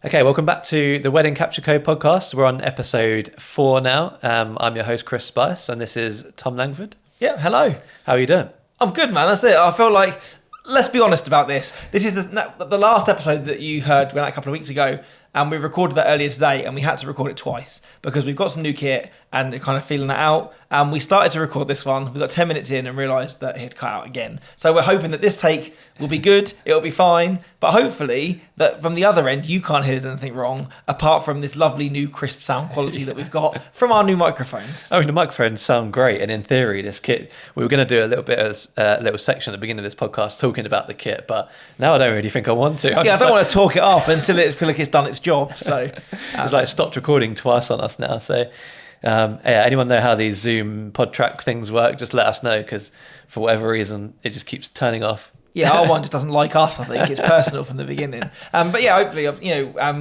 Okay, welcome back to the Wedding Capture Code podcast. We're on episode 4 now. I'm your host, Chris Spice, and this is Tom Langford. Yeah, hello. How are you doing? I'm good, man. That's it. I feel like, let's be honest about this. This is the last episode that you heard went out a couple of weeks ago, and we recorded that earlier today, and we had to record it twice because we've got some new kit and we're kind of feeling that out. And we started to record this one. We got 10 minutes in and realised that it had cut out again. So we're hoping that this take will be good. It'll be fine. But hopefully that from the other end, you can't hear anything wrong, apart from this lovely new crisp sound quality that we've got from our new microphones. I mean, the microphones sound great. And in theory, this kit, we were going to do a little bit of a little section at the beginning of this podcast talking about the kit. But now I don't really think I want to. I don't want to talk it up until it feels like it's done its job. So it's like stopped recording twice on us now. So anyone know how these Zoom pod track things work? Just let us know, because for whatever reason it just keeps turning off. Yeah, our one just doesn't like us. I think it's personal from the beginning. But yeah, hopefully,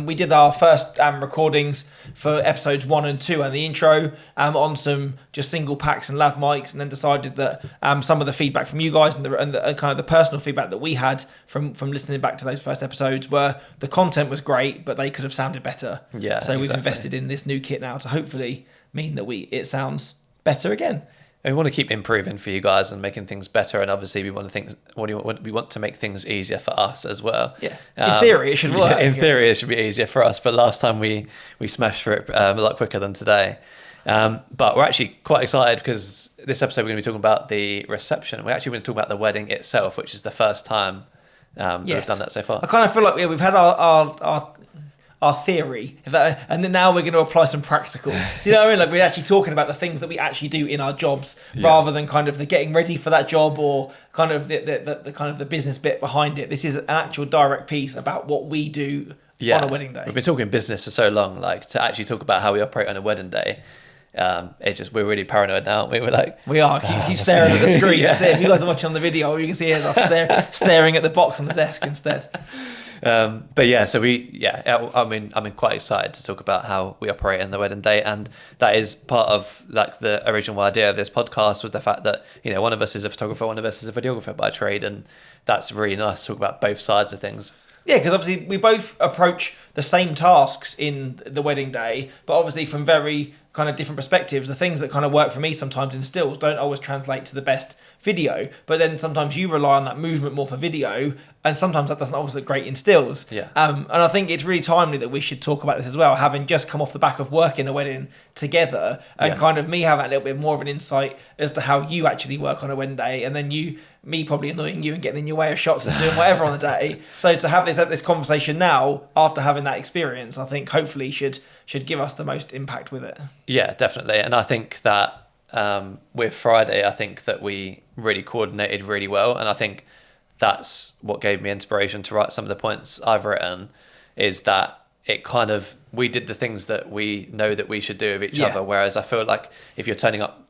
we did our first recordings for episodes 1 and 2 and the intro on some just single packs and lav mics, and then decided that some of the feedback from you guys and the kind of the personal feedback that we had from listening back to those first episodes were the content was great, but they could have sounded better. Yeah, so we've exactly. invested in this new kit now to hopefully mean that it sounds better again. And we want to keep improving for you guys and making things better, and obviously we want to make things easier for us as well. Yeah, in theory it should work. Yeah, in theory it should be easier for us, but last time we smashed through it a lot quicker than today. But we're actually quite excited because this episode we're going to be talking about the reception. We're actually going to talk about the wedding itself, which is the first time that we've done that so far. I kind of feel like we've had our theory, and then now we're going to apply some practical. Do you know what I mean? Like, we're actually talking about the things that we actually do in our jobs, rather than kind of the getting ready for that job or kind of the kind of the business bit behind it. This is an actual direct piece about what we do on a wedding day. We've been talking business for so long, like to actually talk about how we operate on a wedding day. It's just, we're really paranoid now, aren't we? We are. Keep staring at the screen. That's it. If you guys are watching on the video, all you can see is us staring at the box on the desk instead. But yeah, so I'm quite excited to talk about how we operate on the wedding day, and that is part of like the original idea of this podcast, was the fact that, one of us is a photographer, one of us is a videographer by trade, and that's really nice to talk about both sides of things. Yeah, because obviously we both approach the same tasks in the wedding day, but obviously from very kind of different perspectives. The things that kind of work for me sometimes in stills don't always translate to the best video, but then sometimes you rely on that movement more for video, and sometimes that doesn't always look great in stills. Yeah. And I think it's really timely that we should talk about this as well, having just come off the back of working a wedding together, and kind of me having a little bit more of an insight as to how you actually work on a wedding day, and then me probably annoying you and getting in your way of shots and doing whatever on the day. So to have this conversation now, after having that experience, I think hopefully should give us the most impact with it. Yeah, definitely. And I think that with Friday, I think that we really coordinated really well, and I think that's what gave me inspiration to write some of the points I've written, is that it kind of, we did the things that we know that we should do with each other, whereas I feel like if you're turning up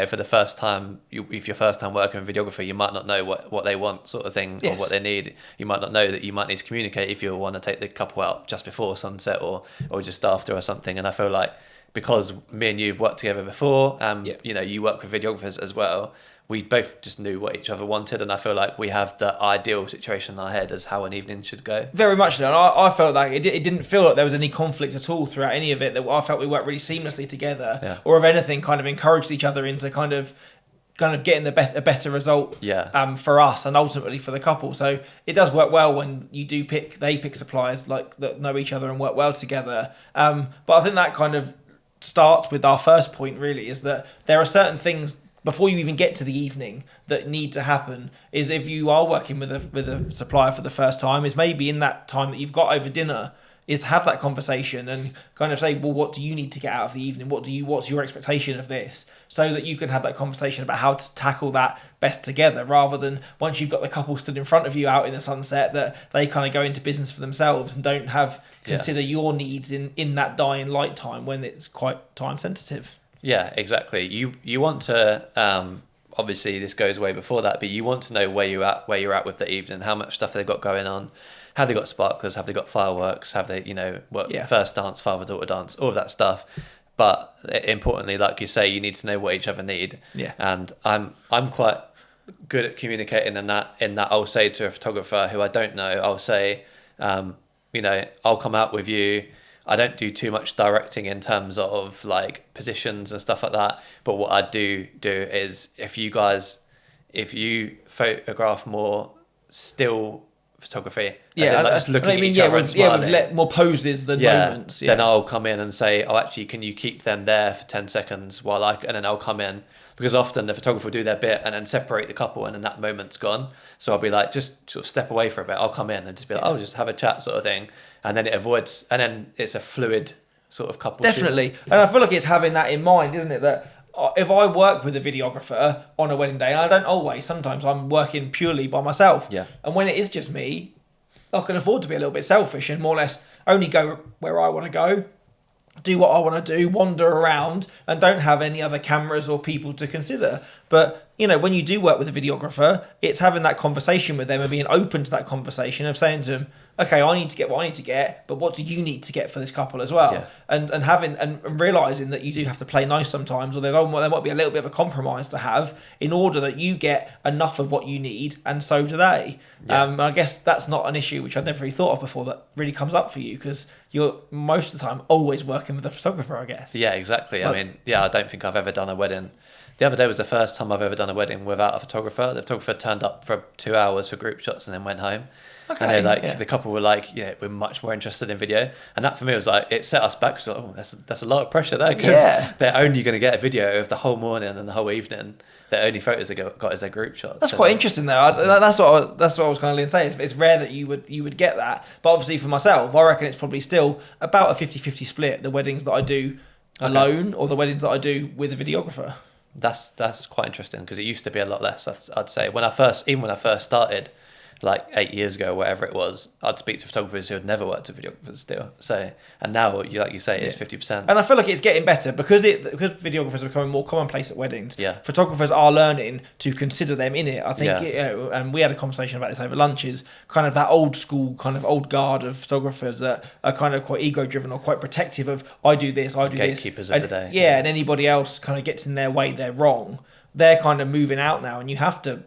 for the first time, if you're first time working with a videographer, you might not know what they want, sort of thing, or what they need. You might not know that you might need to communicate if you want to take the couple out just before sunset or just after or something. And I feel like because me and you've worked together before, you work with videographers as well, we both just knew what each other wanted, and I feel like we have the ideal situation in our head as how an evening should go. Very much so. And I felt like it didn't feel like there was any conflict at all throughout any of it. That I felt we worked really seamlessly together, or if anything, kind of encouraged each other into kind of getting a better result for us and ultimately for the couple. So it does work well when they pick suppliers like that know each other and work well together. But I think that kind of starts with our first point, really, is that there are certain things before you even get to the evening that need to happen. Is if you are working with a supplier for the first time, is maybe in that time that you've got over dinner, is have that conversation and kind of say, well, what do you need to get out of the evening? What's your expectation of this? So that you can have that conversation about how to tackle that best together, rather than once you've got the couple stood in front of you out in the sunset, that they kind of go into business for themselves and don't consider your needs in that dying light time when it's quite time sensitive. Yeah, exactly. You want to obviously this goes way before that, but you want to know where you're at with the evening, how much stuff they've got going on. Have they got sparklers? Have they got fireworks? Have they, first dance, father-daughter dance, all of that stuff. But importantly, like you say, you need to know what each other need. Yeah. And I'm quite good at communicating in that I'll say to a photographer who I don't know, I'll say, I'll come out with you. I don't do too much directing in terms of like positions and stuff like that. But what I do is if you photograph more still photography, just looking at each other and smiling, with more poses than moments. Then I'll come in and say, oh, actually, can you keep them there for 10 seconds and then I'll come in. Because often the photographer will do their bit and then separate the couple and then that moment's gone. So I'll be like, just sort of step away for a bit. I'll come in and just be like, oh, just have a chat sort of thing. And then and then it's a fluid sort of couple. Definitely. Shoot. And I feel like it's having that in mind, isn't it? That if I work with a videographer on a wedding day, and I don't always, sometimes I'm working purely by myself. Yeah. And when it is just me, I can afford to be a little bit selfish and more or less only go where I want to go, do what I want to do, wander around, and don't have any other cameras or people to consider. But, when you do work with a videographer, it's having that conversation with them and being open to that conversation of saying to them, okay, I need to get what I need to get, but what do you need to get for this couple as well? Yeah. And having and realising that you do have to play nice sometimes, or there might be a little bit of a compromise to have in order that you get enough of what you need, and so do they. Yeah. I guess that's not an issue which I'd never really thought of before that really comes up for you, because you're most of the time always working with a photographer, I guess. Yeah, exactly. I don't think I've ever done a wedding. The other day was the first time I've ever done a wedding without a photographer. The photographer turned up for 2 hours for group shots and then went home. Okay. And the couple were like, we're much more interested in video. And that for me was like, it set us back. So, that's a lot of pressure there, because they're only going to get a video of the whole morning and the whole evening. The only photos they got is their group shots. That's quite interesting though. That's what I was kind of saying. It's rare that you would get that. But obviously for myself, I reckon it's probably still about a 50-50 split, the weddings that I do alone or the weddings that I do with a videographer. That's quite interesting, because it used to be a lot less. I'd say when I first started, like 8 years ago, whatever it was, I'd speak to photographers who had never worked with videographers still. So, and now, like you say, it's 50%. And I feel like it's getting better because videographers are becoming more commonplace at weddings. Yeah. Photographers are learning to consider them in it. I think, and we had a conversation about this over lunch, is kind of that old school, kind of old guard of photographers that are kind of quite ego driven or quite protective of, I do this, I do this. Gatekeepers of the day. Yeah, and anybody else kind of gets in their way, they're wrong. They're kind of moving out now, and you have to,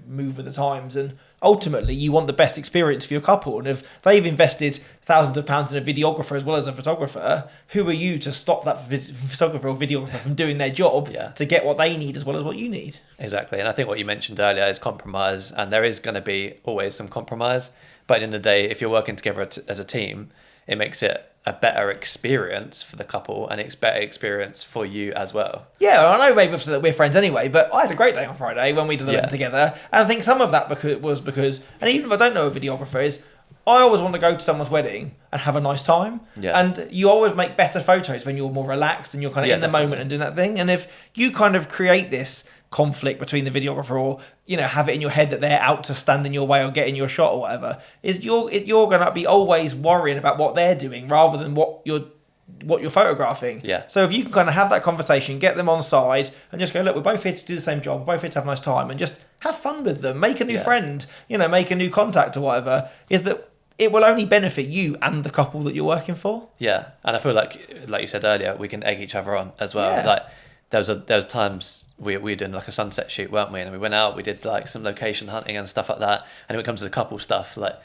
move with the times, and ultimately you want the best experience for your couple. And if they've invested thousands of pounds in a videographer as well as a photographer, who are you to stop that photographer or videographer from doing their job to get what they need as well as what you need? Exactly. And I think what you mentioned earlier is compromise, and there is going to be always some compromise, but at the end of the day, if you're working together as a team, it makes it a better experience for the couple, and it's better experience for you as well. Yeah, I know maybe that we're friends anyway, but I had a great day on Friday when we did it together, and I think some of that was because, and even if I don't know who a videographer is, I always want to go to someone's wedding and have a nice time. Yeah. And you always make better photos when you're more relaxed and you're kind of in the moment and doing that thing. And if you kind of create this conflict between the videographer, or have it in your head that they're out to stand in your way or get in your shot or whatever, is you're going to be always worrying about what they're doing rather than what you're photographing. Yeah. So if you can kind of have that conversation, get them on side and just go, look, we're both here to do the same job, we're both here to have a nice time, and just have fun with them, make a new friend, make a new contact or whatever, is that it will only benefit you and the couple that you're working for. Yeah. And I feel like you said earlier, we can egg each other on as well. Yeah. Like there was times we were doing like a sunset shoot, weren't we? And we went out, we did like some location hunting and stuff like that. And when it comes to the couple stuff, like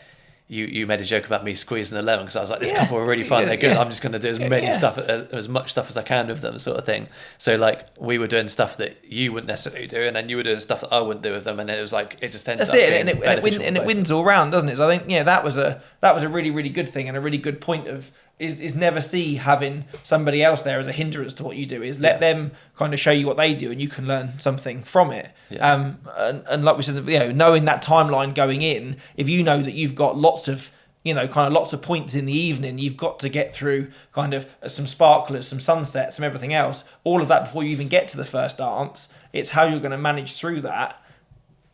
you made a joke about me squeezing a lemon, because I was like, this couple are really fun, they're good. I'm just going to do as much stuff as I can with them, sort of thing. So like we were doing stuff that you wouldn't necessarily do, and then you were doing stuff that I wouldn't do with them, and then it was like it just ended up being beneficial. And it wins all round, doesn't it? So I think that was a really, really good thing, and a really good point of is never see having somebody else there as a hindrance to what you do. Is let them kind of show you what they do, and you can learn something from it. Yeah. And like we said, knowing that timeline going in, if you know that you've got lots of lots of points in the evening, you've got to get through kind of some sparklers, some sunsets, some everything else, all of that before you even get to the first dance. It's how you're going to manage through that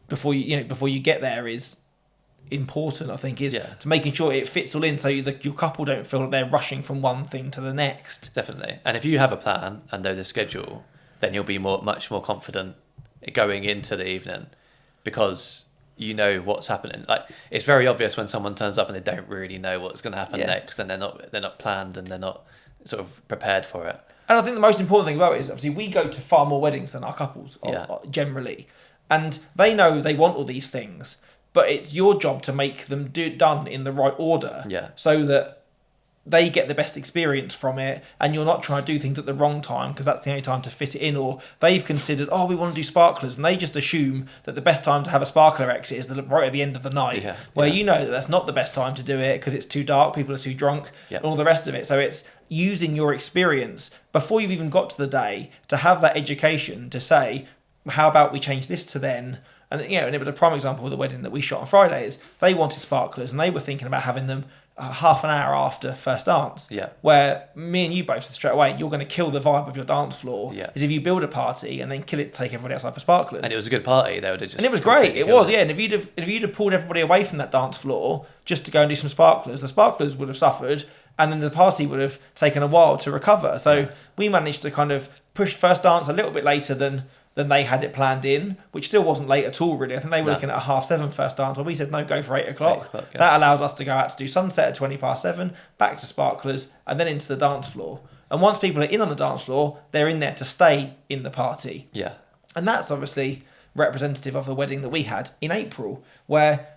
before you get there is important, I think, is to making sure it fits all in, so your couple don't feel like they're rushing from one thing to the next. Definitely. And if you have a plan and know the schedule, then you'll be much more confident going into the evening, because you know what's happening. Like, it's very obvious when someone turns up and they don't really know what's going to happen next, and they're not planned and they're not sort of prepared for it. And I think the most important thing about it is, obviously, we go to far more weddings than our couples generally, and they know they want all these things. but it's your job to make them done in the right order, so that they get the best experience from it, and you're not trying to do things at the wrong time because that's the only time to fit it in. Or they've considered, we want to do sparklers, and they just assume that the best time to have a sparkler exit is right at the end of the night, where you know that that's not the best time to do it because it's too dark, people are too drunk, and all the rest of it. So it's using your experience before you've even got to the day to have that education to say, how about we change this to then? And and it was a prime example of the wedding that we shot on Friday. Is they wanted sparklers and they were thinking about having them half an hour after first dance. Where me and you both said straight away, you're going to kill the vibe of your dance floor. Is if you build a party and then kill it, take everybody outside for sparklers. And it was a good party. They would have just. And it was great. It was, yeah. And if you'd have pulled everybody away from that dance floor just to go and do some sparklers, the sparklers would have suffered, and then the party would have taken a while to recover. So we managed to kind of push first dance a little bit later than they had it planned in, which still wasn't late at all, really. I think they were looking at a 7:30 first dance, but we said, no, go for 8 o'clock. That allows us to go out to do sunset at 7:20, back to sparklers, and then into the dance floor. And once people are in on the dance floor, they're in there to stay in the party. And that's obviously representative of the wedding that we had in April, where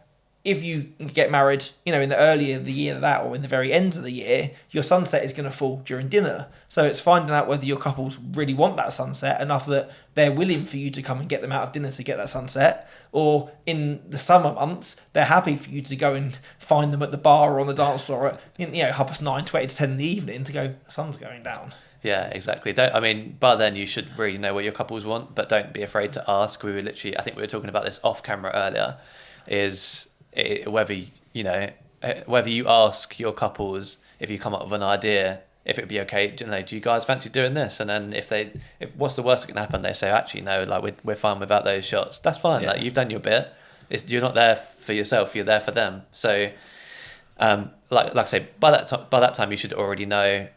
if you get married, in the earlier the year that, or in the very ends of the year, your sunset is going to fall during dinner. So it's finding out whether your couples really want that sunset enough that they're willing for you to come and get them out of dinner to get that sunset, or in the summer months, they're happy for you to go and find them at the bar or on the dance floor at 9:30 to 20 to 10 in the evening to go, the sun's going down. Yeah, exactly. By then you should really know what your couples want, but don't be afraid to ask. I think we were talking about this off camera earlier, whether you ask your couples if you come up with an idea, if it'd be okay, do you guys fancy doing this? And then if what's the worst that can happen? They say, actually, no, like we're fine without those shots. That's fine. Like you've done your bit. You're not there for yourself. You're there for them. So, like I say, by that time you should already know.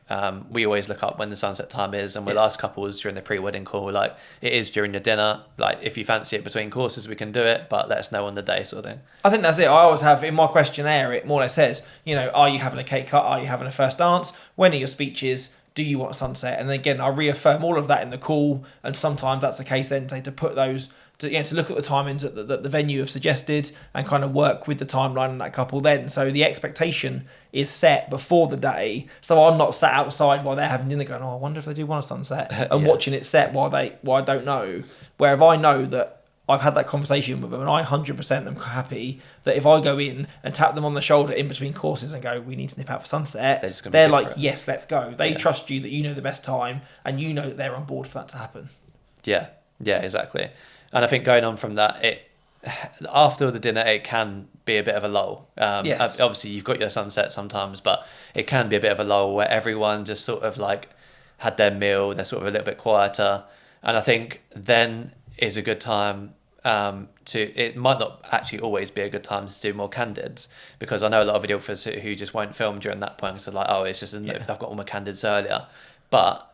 We always look up when the sunset time is, and we'll ask couples during the pre-wedding call, like, it is during your dinner. Like, if you fancy it between courses, we can do it, but let us know on the day, sort of thing. I think that's it. I always have in my questionnaire, it more or less says, are you having a cake cut? Are you having a first dance? When are your speeches? Do you want a sunset? And then again, I reaffirm all of that in the call, and sometimes that's the case then to put those to look at the timings that the venue have suggested and kind of work with the timeline and that couple then. So the expectation is set before the day. So I'm not sat outside while they're having dinner going, I wonder if they do want a sunset, and watching it set while I don't know. Where if I know that I've had that conversation with them and I 100% am happy that if I go in and tap them on the shoulder in between courses and go, we need to nip out for sunset, they're like, yes, let's go. They trust you that you know the best time and you know that they're on board for that to happen. Yeah, exactly. And I think going on from that, after the dinner, it can be a bit of a lull. Obviously, you've got your sunset sometimes, but it can be a bit of a lull where everyone just sort of like had their meal, they're sort of a little bit quieter. And I think then is a good time it might not actually always be a good time to do more candids, because I know a lot of videographers who just won't film during that point, so like, it's just I've got all my candids earlier.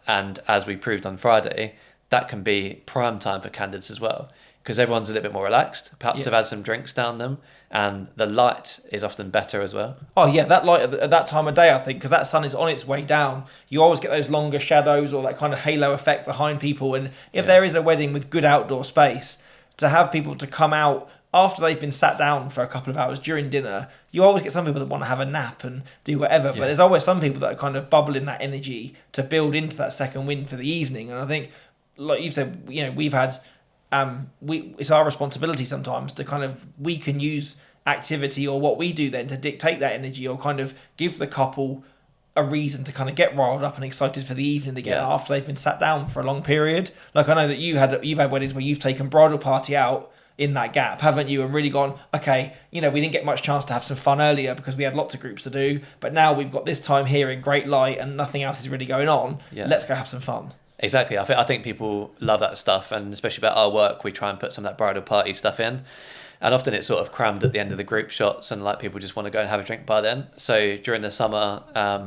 And as we proved on Friday, that can be prime time for candids as well, because everyone's a little bit more relaxed. Perhaps they've had some drinks down them, and the light is often better as well. Oh yeah, that light at that time of day, I think, because that sun is on its way down. You always get those longer shadows or that kind of halo effect behind people. And if there is a wedding with good outdoor space, to have people to come out after they've been sat down for a couple of hours during dinner, you always get some people that want to have a nap and do whatever, but there's always some people that are kind of bubbling that energy to build into that second wind for the evening. And I think, like you've said, we've had it's our responsibility sometimes to kind of, we can use activity or what we do then to dictate that energy, or kind of give the couple a reason to kind of get riled up and excited for the evening again after they've been sat down for a long period. Like, I know that you've had weddings where you've taken bridal party out in that gap, haven't you, and really gone, okay, we didn't get much chance to have some fun earlier because we had lots of groups to do, but now we've got this time here in great light and nothing else is really going on. Let's go have some fun. Exactly. I think people love that stuff, and especially about our work, we try and put some of that bridal party stuff in. And often it's sort of crammed at the end of the group shots, and like people just want to go and have a drink by then. So during the summer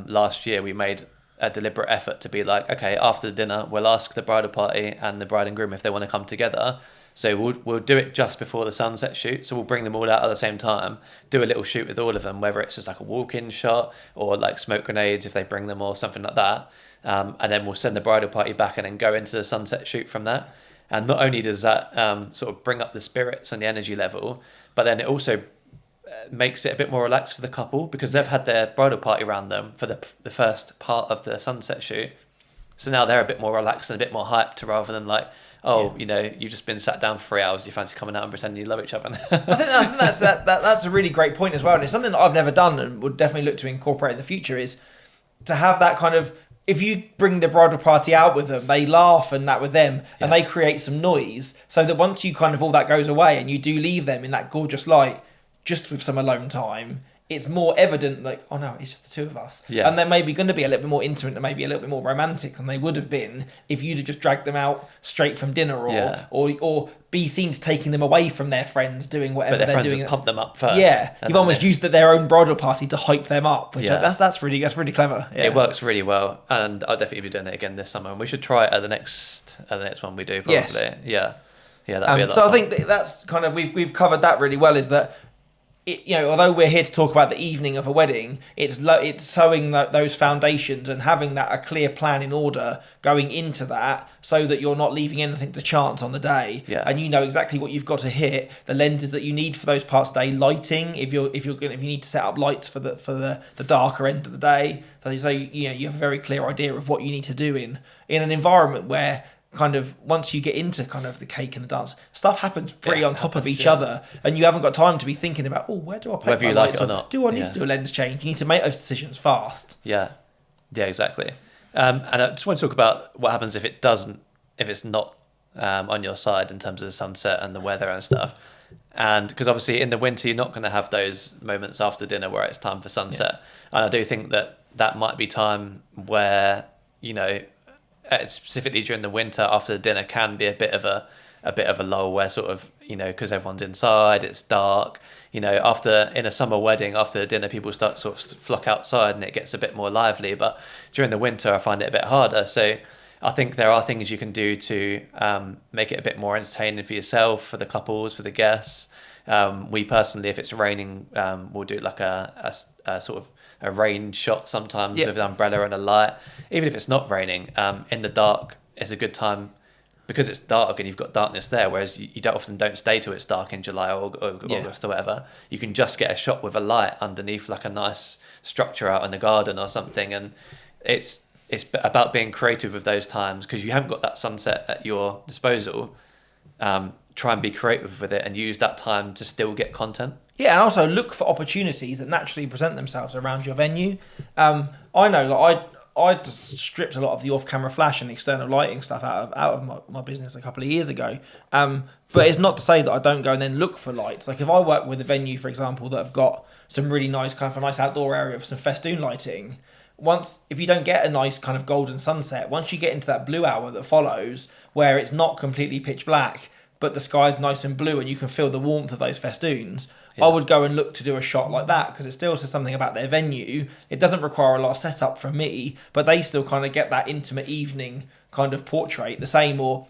last year, we made a deliberate effort to be like, okay, after the dinner, we'll ask the bridal party and the bride and groom if they want to come together. So we'll do it just before the sunset shoot. So we'll bring them all out at the same time, do a little shoot with all of them, whether it's just like a walk-in shot or like smoke grenades if they bring them or something like that. And then we'll send the bridal party back and then go into the sunset shoot from that. And not only does that sort of bring up the spirits and the energy level, but then it also makes it a bit more relaxed for the couple because they've had their bridal party around them for the first part of the sunset shoot. So now they're a bit more relaxed and a bit more hyped rather than like, you've just been sat down for 3 hours, you fancy coming out and pretending you love each other. I think that's a really great point as well. And it's something that I've never done and would definitely look to incorporate in the future is to have that kind of, if you bring the bridal party out with them, they laugh and that with them and they create some noise so that once you kind of all that goes away and you do leave them in that gorgeous light, just with some alone time, it's more evident like, oh no, it's just the two of us. Yeah. And they're maybe going to be a little bit more intimate and maybe a little bit more romantic than they would have been if you'd have just dragged them out straight from dinner or be seen to taking them away from their friends doing whatever they're doing. But pump them up first. Yeah. You've almost used their own bridal party to hype them up, which that's really clever. Yeah. It works really well. And I'll definitely be doing it again this summer. And we should try it at the next one we do probably. Yes. Yeah. Yeah, that'd be a lot of fun. I think that's kind of, we've covered that really well, is that although we're here to talk about the evening of a wedding, it's sowing those foundations and having a clear plan in order going into that, so that you're not leaving anything to chance on the day. Yeah. And you know exactly what you've got to hit, the lenses that you need for those parts of the day, lighting if you need to set up lights for the darker end of the day. So you have a very clear idea of what you need to do in an environment where kind of once you get into kind of the cake and the dance, stuff happens pretty on top of each other, and you haven't got time to be thinking about, where do I place my lights or not? Do I need to do a lens change? You need to make those decisions fast. Yeah, exactly. And I just want to talk about what happens if it's not on your side in terms of the sunset and the weather and stuff. And because obviously in the winter you're not going to have those moments after dinner where it's time for sunset. And I do think that might be time where specifically during the winter after the dinner can be a bit of a lull where sort of, because everyone's inside, it's dark, in a summer wedding after the dinner people start sort of flock outside and it gets a bit more lively, but during the winter I find it a bit harder. So I think there are things you can do to make it a bit more entertaining for yourself, for the couples, for the guests. We personally, if it's raining, we'll do like a sort of a rain shot sometimes with an umbrella and a light. Even if it's not raining, in the dark is a good time because it's dark and you've got darkness there, whereas you don't stay till it's dark in July or August or whatever. You can just get a shot with a light underneath like a nice structure out in the garden or something, and it's about being creative with those times because you haven't got that sunset at your disposal. Try and be creative with it and use that time to still get content. Yeah, and also look for opportunities that naturally present themselves around your venue. I know that I stripped a lot of the off-camera flash and external lighting stuff out of my business a couple of years ago. But it's not to say that I don't go and then look for lights. Like if I work with a venue, for example, that have got some really nice kind of a nice outdoor area with some festoon lighting, if you don't get a nice kind of golden sunset, once you get into that blue hour that follows, where it's not completely pitch black, but the sky's nice and blue and you can feel the warmth of those festoons, I would go and look to do a shot like that because it still says something about their venue. It doesn't require a lot of setup from me, but they still kind of get that intimate evening kind of portrait the same, or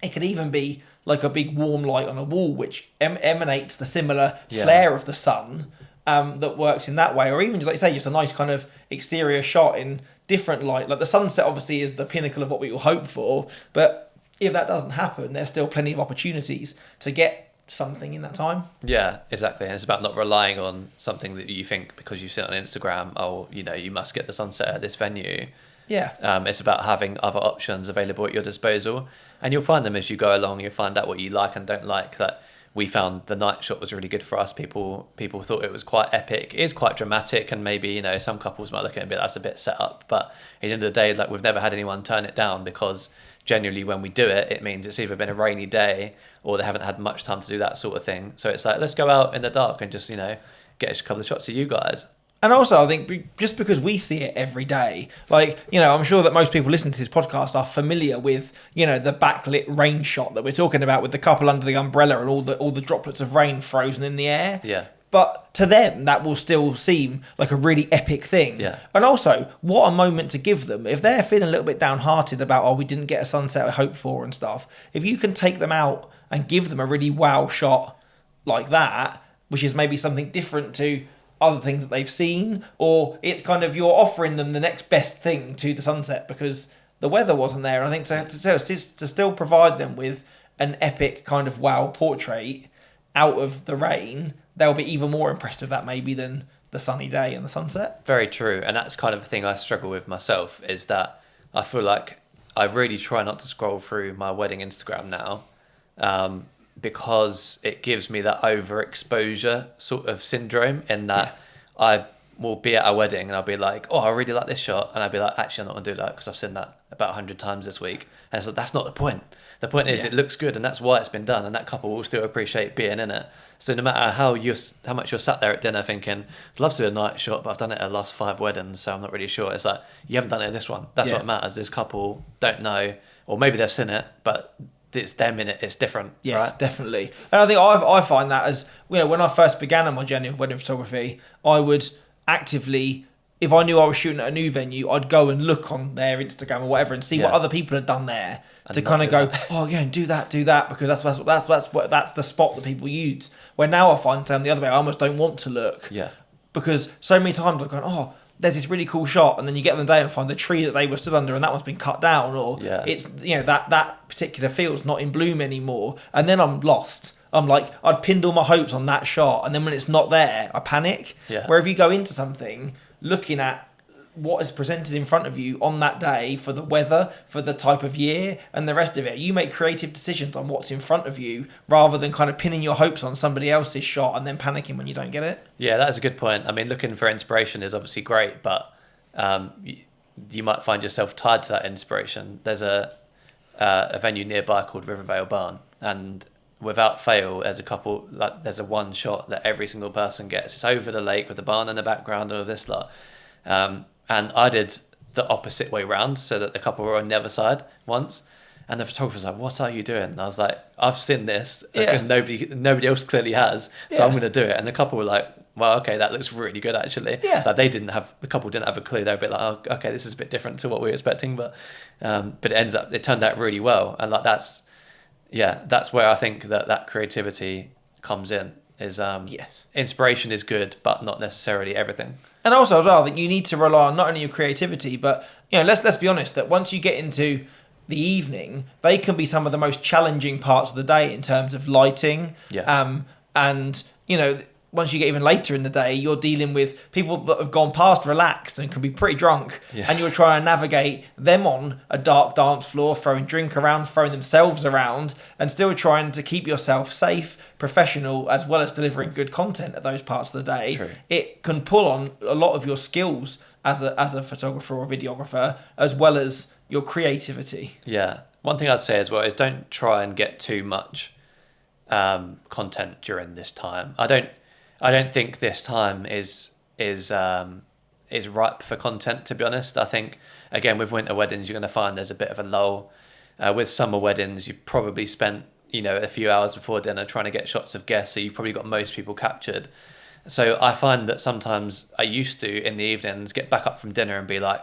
it could even be like a big warm light on a wall which emanates the similar flare of the sun that works in that way, or even just like you say, just a nice kind of exterior shot in different light. Like the sunset obviously is the pinnacle of what we will hope for, but if that doesn't happen, there's still plenty of opportunities to get something in that time. Yeah, exactly. And it's about not relying on something that you think because you see it on Instagram, you must get the sunset at this venue. Yeah. It's about having other options available at your disposal. And you'll find them as you go along. You'll find out what you like and don't like. That we found the night shot was really good for us. People thought it was quite epic. It is quite dramatic, and maybe some couples might look at it and be that's a bit set up. But at the end of the day, like we've never had anyone turn it down because generally when we do it, it means it's either been a rainy day or they haven't had much time to do that sort of thing. So it's like, let's go out in the dark and just, get a couple of shots of you guys. And also, I think just because we see it every day, like, I'm sure that most people listening to this podcast are familiar with, the backlit rain shot that we're talking about with the couple under the umbrella and all the droplets of rain frozen in the air. Yeah. But to them, that will still seem like a really epic thing. Yeah. And also, what a moment to give them. If they're feeling a little bit downhearted about, we didn't get a sunset I hoped for and stuff, if you can take them out and give them a really wow shot like that, which is maybe something different to other things that they've seen, or it's kind of you're offering them the next best thing to the sunset because the weather wasn't there. And I think to still provide them with an epic kind of wow portrait out of the rain, they'll be even more impressed with that maybe than the sunny day and the sunset. Very true. And that's kind of the thing I struggle with myself, is that I feel like I really try not to scroll through my wedding Instagram now, because it gives me that overexposure sort of syndrome, in that I will be at a wedding and I'll be like, oh, I really like this shot. And I'll be like, actually, I'm not going to do that because I've seen that about 100 times this week. And it's like, that's not the point. The point is it looks good, and that's why it's been done, and that couple will still appreciate being in it. So no matter how much you're sat there at dinner thinking, I'd love to do a night shot, but I've done it at the last 5 weddings, so I'm not really sure. It's like, you haven't done it in this one. That's what matters. This couple don't know, or maybe they've seen it, but it's them in it. It's different. Yes, right? Definitely. And I think I find that as, when I first began on my journey of wedding photography, I would actively, if I knew I was shooting at a new venue, I'd go and look on their Instagram or whatever and see what other people had done there, and to kind of go, oh yeah, do that, because that's the spot that people use. Where now I find the other way, I almost don't want to look. Yeah. Because so many times I've gone, oh, there's this really cool shot, and then you get on the day and find the tree that they were stood under and that one's been cut down, or it's that particular field's not in bloom anymore, and then I'm lost. I'm like, I'd pinned all my hopes on that shot, and then when it's not there, I panic. Yeah. Where if you go into something looking at what is presented in front of you on that day, for the weather, for the type of year, and the rest of it, you make creative decisions on what's in front of you, rather than kind of pinning your hopes on somebody else's shot and then panicking when you don't get it. Yeah, that's a good point. I mean, looking for inspiration is obviously great, but you might find yourself tied to that inspiration. There's a venue nearby called Rivervale Barn, and without fail, there's a one shot that every single person gets. It's over the lake with the barn in the background and all this lot. And I did the opposite way round, so that the couple were on the other side once. And the photographer was like, what are you doing? And I was like, I've seen this. And nobody else clearly has. So I'm going to do it. And the couple were like, well, okay, that looks really good, actually. Yeah. Like the couple didn't have a clue. They were a bit like, oh, okay, this is a bit different to what we were expecting. But it turned out really well. And like, that's where I think that creativity comes in. Is inspiration is good, but not necessarily everything. And also as well, that you need to rely on not only your creativity, but let's be honest, that once you get into the evening, they can be some of the most challenging parts of the day in terms of lighting. And once you get even later in the day, you're dealing with people that have gone past relaxed and can be pretty drunk, and you're trying to navigate them on a dark dance floor, throwing drink around, throwing themselves around, and still trying to keep yourself safe, professional, as well as delivering good content at those parts of the day. True. It can pull on a lot of your skills as a photographer or videographer, as well as your creativity. Yeah. One thing I'd say as well is don't try and get too much content during this time. I don't think this time is ripe for content, to be honest. I think, again, with winter weddings, you're going to find there's a bit of a lull. With summer weddings, you've probably spent a few hours before dinner trying to get shots of guests, so you've probably got most people captured. So I find that sometimes I used to, in the evenings, get back up from dinner and be like,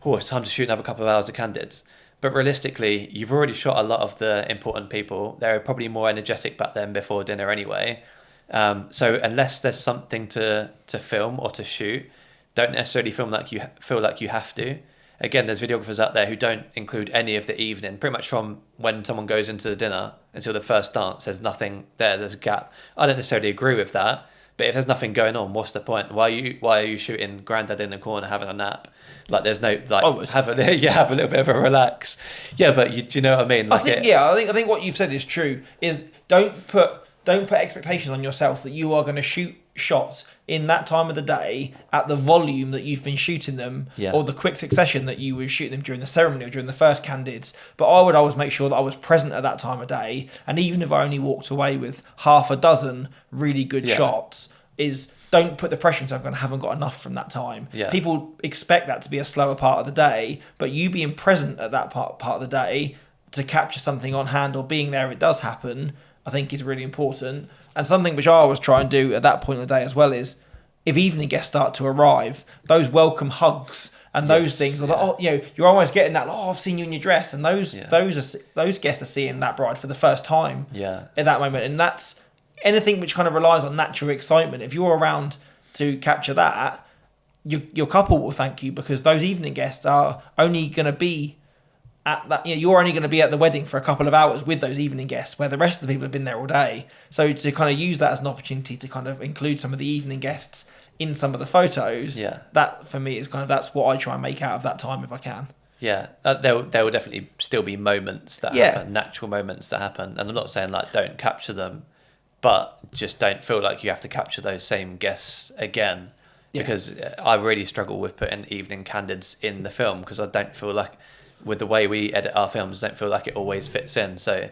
oh, it's time to shoot another couple of hours of candids. But realistically, you've already shot a lot of the important people. They're probably more energetic back then before dinner anyway. So unless there's something to film or to shoot, don't necessarily feel like you have to. Again, there's videographers out there who don't include any of the evening, pretty much from when someone goes into the dinner until the first dance. There's nothing there. There's a gap. I don't necessarily agree with that, but if there's nothing going on, what's the point? Why are you shooting Grandad in the corner having a nap? Like, there's no have a little bit of a relax. Yeah, but do you know what I mean? Like, I think what you've said is true. Is don't put expectations on yourself that you are going to shoot shots in that time of the day at the volume that you've been shooting them, or the quick succession that you were shooting them during the ceremony or during the first candids. But I would always make sure that I was present at that time of day, and even if I only walked away with half a dozen really good shots, don't put the pressure on yourself going, I haven't got enough from that time. People expect that to be a slower part of the day, but you being present at that part of the day to capture something on hand, or being there if it does happen, I think is really important. And something which I always try and do at that point of the day as well is, if evening guests start to arrive, those welcome hugs and those things are like, you're always getting that, I've seen you in your dress, and those guests are seeing that bride for the first time at that moment. And that's anything which kind of relies on natural excitement. If you're around to capture that, your couple will thank you, because those evening guests are only going to be at that, you're only going to be at the wedding for a couple of hours with those evening guests, where the rest of the people have been there all day. So to kind of use that as an opportunity to kind of include some of the evening guests in some of the photos, that for me is kind of, that's what I try and make out of that time if I can. Yeah, there will definitely still be moments that happen, natural moments that happen, and I'm not saying like don't capture them, but just don't feel like you have to capture those same guests again. Because I really struggle with putting evening candids in the film, because I don't feel like, with the way we edit our films, I don't feel like it always fits in. So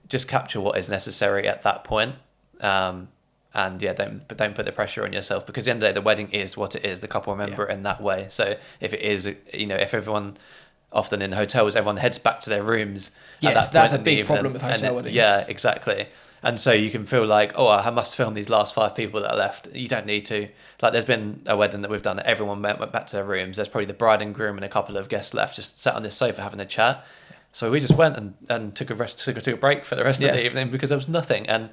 just capture what is necessary at that point. And don't put the pressure on yourself, because at the end of the day, the wedding is what it is. The couple remember it in that way. So if it is, if everyone, often in hotels, everyone heads back to their rooms. Yes, that's a big problem with hotel weddings. Yeah, exactly. And so you can feel like, oh, I must film these last 5 people that are left. You don't need to. Like, there's been a wedding that we've done that everyone went back to their rooms. There's probably the bride and groom and a couple of guests left, just sat on this sofa having a chat. So we just went and took a break for the rest of the evening, because there was nothing. And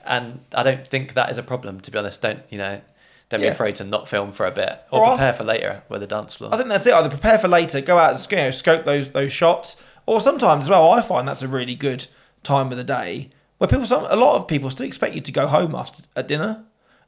I don't think that is a problem, to be honest. Don't be afraid to not film for a bit, or prepare for later with the dance floor. I think that's it. Either prepare for later, go out and scope those shots, or sometimes as well, I find that's a really good time of the day where a lot of people still expect you to go home after at dinner.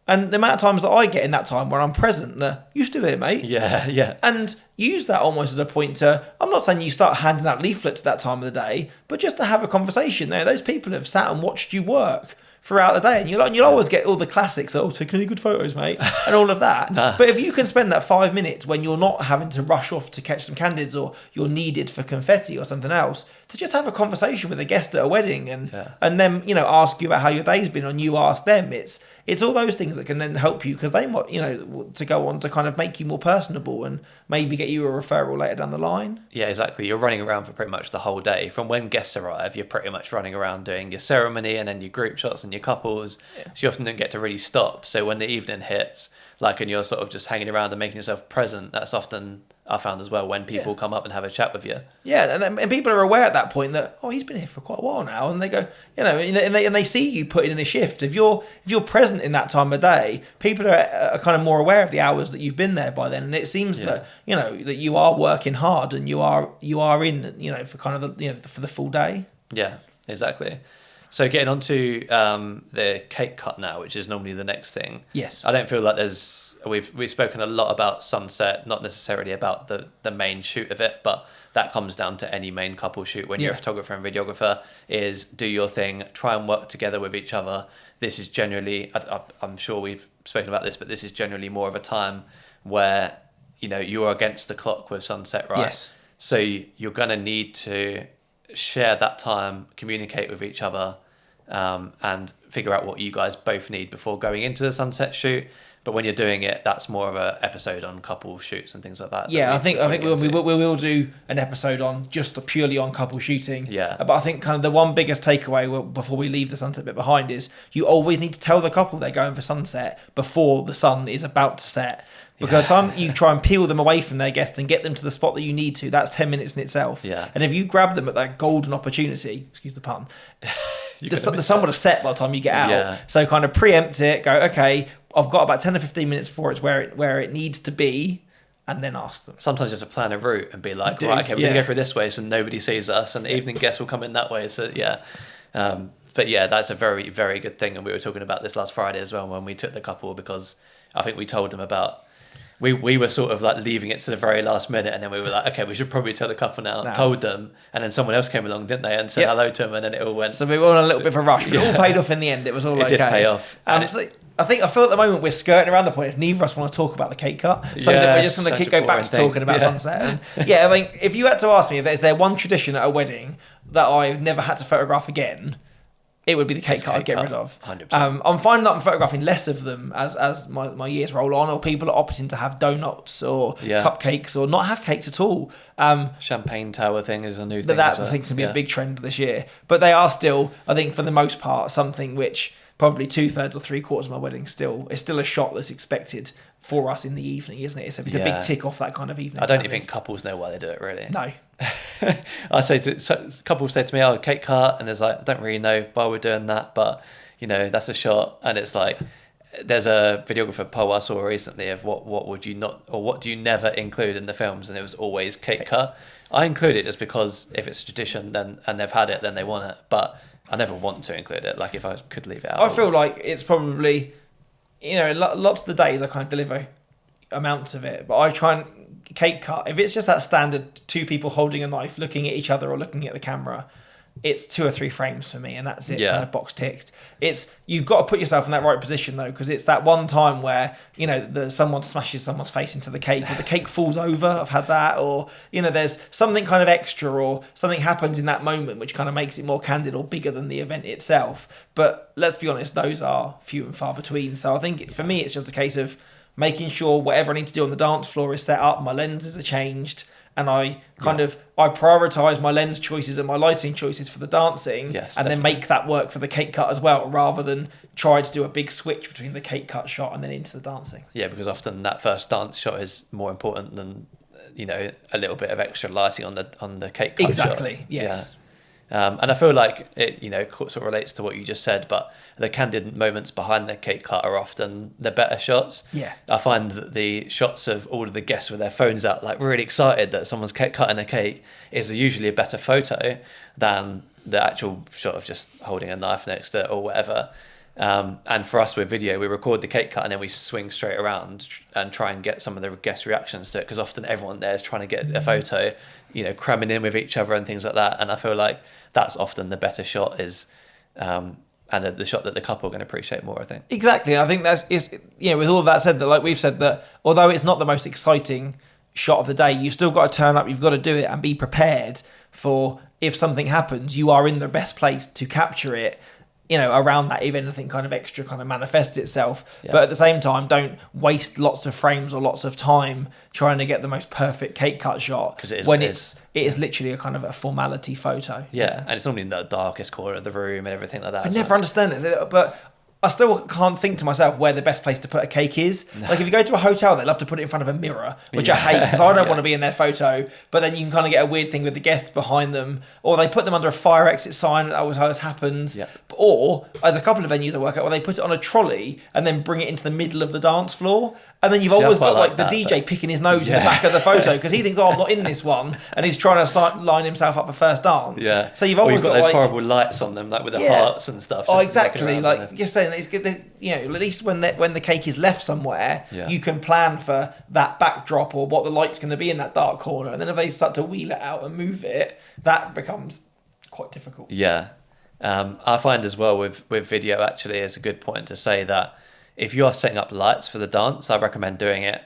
And the amount of times that I get in that time where I'm present, you still here, mate? Yeah. And use that almost as a point to, I'm not saying you start handing out leaflets at that time of the day, but just to have a conversation there. Those people have sat and watched you work throughout the day, and you'll always get all the classics, taking any good photos, mate, and all of that. But if you can spend that 5 minutes when you're not having to rush off to catch some candids, or you're needed for confetti or something else, to just have a conversation with a guest at a wedding, and then ask you about how your day's been, and you ask them, it's all those things that can then help you, because they might to go on to kind of make you more personable and maybe get you a referral later down the line. Yeah, exactly. You're running around for pretty much the whole day. From when guests arrive, you're pretty much running around doing your ceremony and then your group shots and your couples. So you often don't get to really stop. So when the evening hits, and you're sort of just hanging around and making yourself present, that's often, I found as well, when people come up and have a chat with you. Yeah, and people are aware at that point that, he's been here for quite a while now, and they go, and they see you putting in a shift. If you're present in that time of day, people are kind of more aware of the hours that you've been there by then, and it seems that that you are working hard, and you are in for kind of for the full day. Yeah, exactly. So getting on to the cake cut now, which is normally the next thing. Yes. I don't feel like we've spoken a lot about sunset, not necessarily about the main shoot of it, but that comes down to any main couple shoot when you're a photographer and videographer, is do your thing, try and work together with each other. This is generally, I'm sure we've spoken about this, but this is generally more of a time where, you're against the clock with sunset, right? Yes. So you're going to need to share that time, communicate with each other, and figure out what you guys both need before going into the sunset shoot. But when you're doing it, that's more of an episode on couple shoots and things like that. Yeah, I think we will do an episode on just purely on couple shooting. Yeah. But I think kind of the one biggest takeaway before we leave the sunset bit behind is you always need to tell the couple they're going for sunset before the sun is about to set. Because you try and peel them away from their guests and get them to the spot that you need to. That's 10 minutes in itself. Yeah. And if you grab them at that golden opportunity, excuse the pun, the sun would have set by the time you get out. Yeah. So kind of preempt it, go, okay, I've got about 10 or 15 minutes before it's where it needs to be, and then ask them. Sometimes you have to plan a route and be like, right, okay, we're going to go through this way so nobody sees us, and the evening guests will come in that way. So, yeah. But yeah, that's a very, very good thing. And we were talking about this last Friday as well when we took the couple, because I think we told them about... We were sort of like leaving it to the very last minute, and then we were like, okay, we should probably tell the couple now. Told them, and then someone else came along, didn't they, and said hello to them, and then it all went. So we were on a little bit of a rush, but it all paid off in the end. It was all okay. It did pay off. I feel at the moment we're skirting around the point if neither of us want to talk about the cake cut. So that we're just going to go back to talking about sunset. And I mean, if you had to ask me if is there one tradition at a wedding that I never had to photograph again, it would be the cake cut I'd get rid of. 100%. I'm finding that I'm photographing less of them as my years roll on, or people are opting to have donuts or cupcakes or not have cakes at all. Champagne tower thing is a new thing. That I think is going to be a big trend this year. But they are still, I think for the most part, something which probably 2/3 or 3/4 of my wedding it's still a shot that's expected for us in the evening, isn't it? So it's a big tick off that kind of evening. I don't even think couples know why they do it, really. No. I say couples say to me, cake cut, and there's like, I don't really know why we're doing that, but that's a shot. And it's like, there's a videographer poll I saw recently of what would you not, or what do you never include in the films, and it was always cake cut. I include it just because if it's a tradition, then and they've had it, then they want it. But I never want to include it. Like if I could leave it out, I feel like it's probably, lots of the days I kind of deliver amounts of it, but I try and cake cut. If it's just that standard two people holding a knife, looking at each other or looking at the camera, it's 2 or 3 frames for me, and that's it. Kind of box ticked. You've got to put yourself in that right position though, because it's that one time where someone smashes someone's face into the cake, or the cake falls over. I've had that, or there's something kind of extra, or something happens in that moment which kind of makes it more candid or bigger than the event itself. But let's be honest, those are few and far between. So I think for me, it's just a case of making sure whatever I need to do on the dance floor is set up, my lenses are changed, and I I prioritise my lens choices and my lighting choices for the dancing, and definitely. Then make that work for the cake cut as well, rather than try to do a big switch between the cake cut shot and then into the dancing. Yeah, because often that first dance shot is more important than a little bit of extra lighting on the cake cut shot. Exactly. Yes. Yeah. And I feel like it, sort of relates to what you just said, but the candid moments behind the cake cut are often the better shots. Yeah. I find that the shots of all of the guests with their phones out, like really excited that someone's cutting a cake, is usually a better photo than the actual shot of just holding a knife next to it or whatever. And for us with video, we record the cake cut and then we swing straight around and try and get some of the guest reactions to it, because often everyone there is trying to get a photo, cramming in with each other and things like that. And I feel like that's often the better shot is, and the shot that the couple are going to appreciate more, I think. Exactly. And I think with all of that said, that like we've said, that although it's not the most exciting shot of the day, you've still got to turn up, you've got to do it and be prepared for, if something happens, you are in the best place to capture it, around that, if anything kind of extra kind of manifests itself. Yeah. But at the same time, don't waste lots of frames or lots of time trying to get the most perfect cake cut shot, because it is literally a kind of a formality photo. Yeah, and it's normally in the darkest corner of the room and everything like that. I never understand it, but I still can't think to myself where the best place to put a cake is. No. Like if you go to a hotel, they love to put it in front of a mirror, which I hate, because I don't want to be in their photo. But then you can kind of get a weird thing with the guests behind them, or they put them under a fire exit sign. That always how this happens. Yep. Or there's a couple of venues I work at where they put it on a trolley and then bring it into the middle of the dance floor. And then you've always got like the DJ picking his nose in the back of the photo because he thinks, I'm not in this one, and he's trying to line himself up for first dance. Yeah. So you've always got those horrible lights on them, like with the hearts and stuff. Oh, exactly. Like you're saying, it's good. At least when the cake is left somewhere, you can plan for that backdrop or what the light's going to be in that dark corner. And then if they start to wheel it out and move it, that becomes quite difficult. Yeah. I find as well with video, actually, it's a good point to say that if you are setting up lights for the dance, I recommend doing it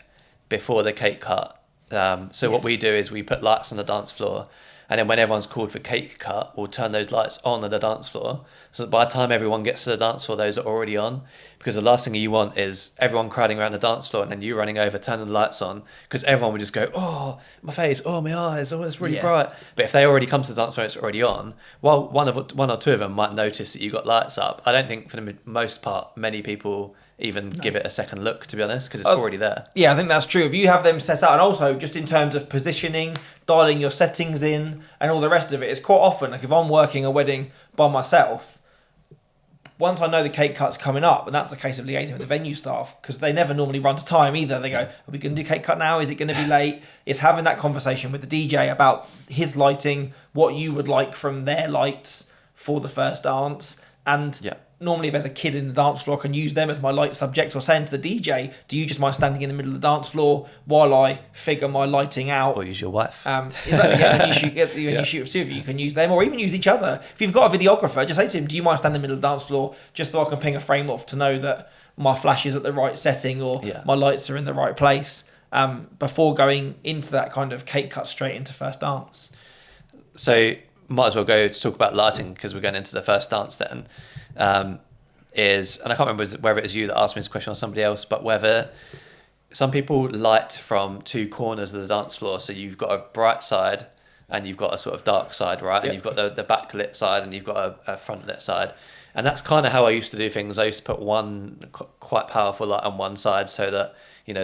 before the cake cut. What we do is we put lights on the dance floor, and then when everyone's called for cake cut, we'll turn those lights on the dance floor. So that by the time everyone gets to the dance floor, those are already on. Because the last thing you want is everyone crowding around the dance floor and then you running over, turning the lights on. Because everyone would just go, oh, my face, oh, my eyes, oh, it's really bright. But if they already come to the dance floor and it's already on, well, one or two of them might notice that you've got lights up. I don't think for the most part, many people even give it a second look, to be honest, because it's already there. Yeah, I think that's true. If you have them set out, and also just in terms of positioning, dialing your settings in, and all the rest of it, it's quite often, like if I'm working a wedding by myself, once I know the cake cut's coming up, and that's a case of liaising with the venue staff, because they never normally run to time either. They go, are we going to do cake cut now? Is it going to be late? It's having that conversation with the DJ about his lighting, what you would like from their lights for the first dance, and normally if there's a kid in the dance floor, I can use them as my light subject, or saying to the DJ, do you just mind standing in the middle of the dance floor while I figure my lighting out? Or use your wife. Exactly, when you shoot with two of you, you can use them, or even use each other. If you've got a videographer, just say to him, do you mind standing in the middle of the dance floor just so I can ping a frame off to know that my flash is at the right setting or my lights are in the right place, before going into that kind of cake cut straight into first dance. So might as well go to talk about lighting, because we're going into the first dance then. And I can't remember whether it was you that asked me this question or somebody else, but whether some people light from two corners of the dance floor. So you've got a bright side and you've got a sort of dark side, right? Yep. And you've got the backlit side and you've got a front lit side. And that's kind of how I used to do things. I used to put one quite powerful light on one side so that,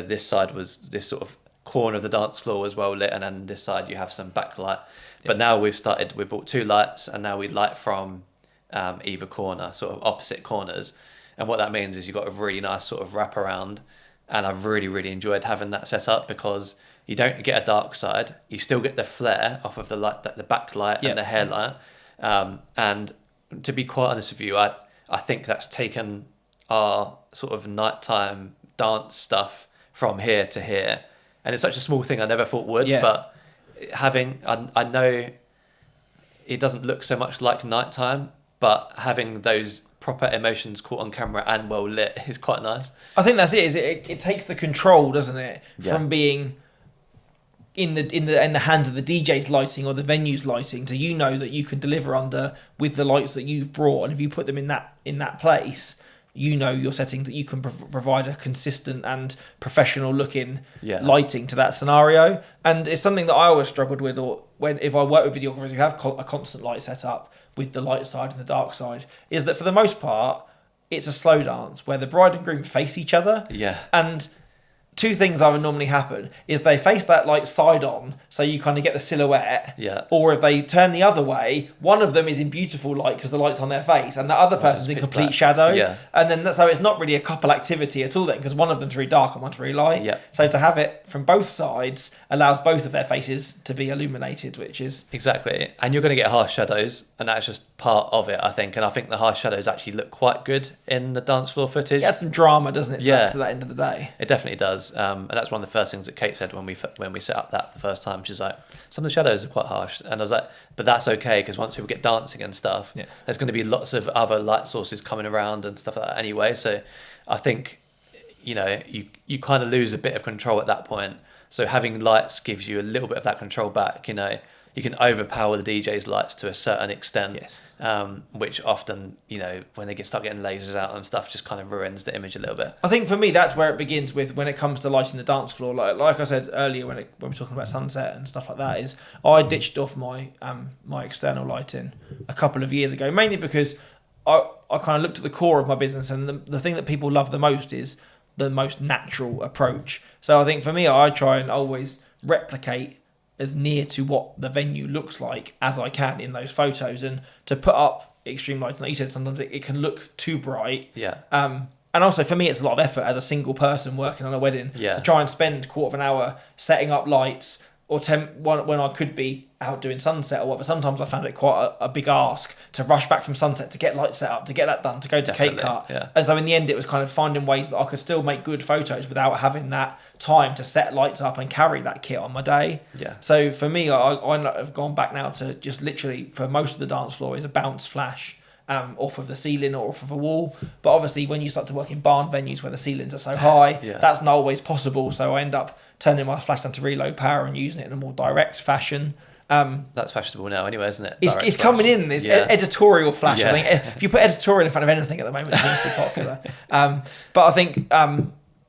this side was this sort of corner of the dance floor was well lit, and then this side you have some backlight. But now we've bought two lights, and now we light from either corner, sort of opposite corners. And what that means is you've got a really nice sort of wraparound. And I've really, really enjoyed having that set up because you don't get a dark side. You still get the flare off of the light, the backlight and the hairlight. And to be quite honest with you, I think that's taken our sort of nighttime dance stuff from here to here. And it's such a small thing I never thought would. But I know it doesn't look so much like nighttime, but having those proper emotions caught on camera and well lit is quite nice. I think that's it. It takes the control, doesn't it, from being in the hands of the DJ's lighting or the venue's lighting, to that you can deliver under with the lights that you've brought, and if you put them in that place, your settings that you can provide a consistent and professional looking lighting to that scenario. And it's something that I always struggled with, or if I work with videographers who have a constant light set up with the light side and the dark side, is that for the most part it's a slow dance where the bride and groom face each other. And two things that would normally happen is they face that light side on, so you kind of get the silhouette. Or if they turn the other way, one of them is in beautiful light because the light's on their face, and the other person's in complete shadow. And then so it's not really a couple activity at all then, because one of them's really dark and one's really light. So to have it from both sides allows both of their faces to be illuminated, which is exactly. And you're going to get harsh shadows, and that's just part of it, I think. And I think the harsh shadows actually look quite good in the dance floor footage. It adds some drama, doesn't it? To that end of the day, it definitely does. And that's one of the first things that Kate said when we set up that the first time. She's like, some of the shadows are quite harsh, and I was like, but that's okay, because once people get dancing and stuff, there's going to be lots of other light sources coming around and stuff like that anyway. So I think you kind of lose a bit of control at that point. So having lights gives you a little bit of that control back. You can overpower the DJ's lights to a certain extent, which often, when they start getting lasers out and stuff, just kind of ruins the image a little bit. I think for me, that's where it begins with when it comes to lighting the dance floor. Like I said earlier, when we're talking about sunset and stuff like that, is I ditched off my external lighting a couple of years ago, mainly because I kind of looked at the core of my business, and the thing that people love the most is the most natural approach. So I think for me, I try and always replicate as near to what the venue looks like as I can in those photos, and to put up extreme lighting, like you said, sometimes it can look too bright. And also for me, it's a lot of effort as a single person working on a wedding to try and spend a quarter of an hour setting up lights, or when I could be out doing sunset or whatever. Sometimes I found it quite a big ask to rush back from sunset to get lights set up, to get that done, to go to cake cut. And so in the end, it was kind of finding ways that I could still make good photos without having that time to set lights up and carry that kit on my day. So for me, I have gone back now to just literally, for most of the dance floor, is a bounce flash off of the ceiling or off of a wall. But obviously when you start to work in barn venues where the ceilings are so high, that's not always possible. So I end up turning my flash down to really low power and using it in a more direct fashion. That's fashionable now anyway, isn't it? It's coming in, this editorial flash. I think if you put editorial in front of anything at the moment, it seems to be popular. But I think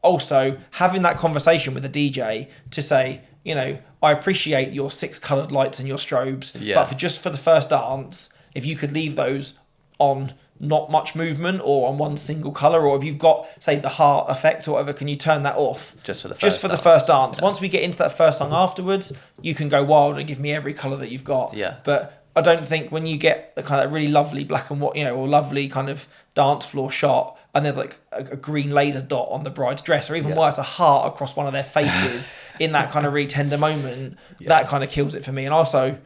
also having that conversation with the DJ to say, I appreciate your 6 coloured lights and your strobes, but for the first dance, if you could leave those on not much movement or on one single colour, or if you've got, say, the heart effect or whatever, can you turn that off? Just for the first dance. Once we get into that first song afterwards, you can go wild and give me every colour that you've got. But I don't think when you get the kind of really lovely black and white, or lovely kind of dance floor shot, and there's like a green laser dot on the bride's dress, or even worse, a heart across one of their faces in that kind of really tender moment, that kind of kills it for me. And also,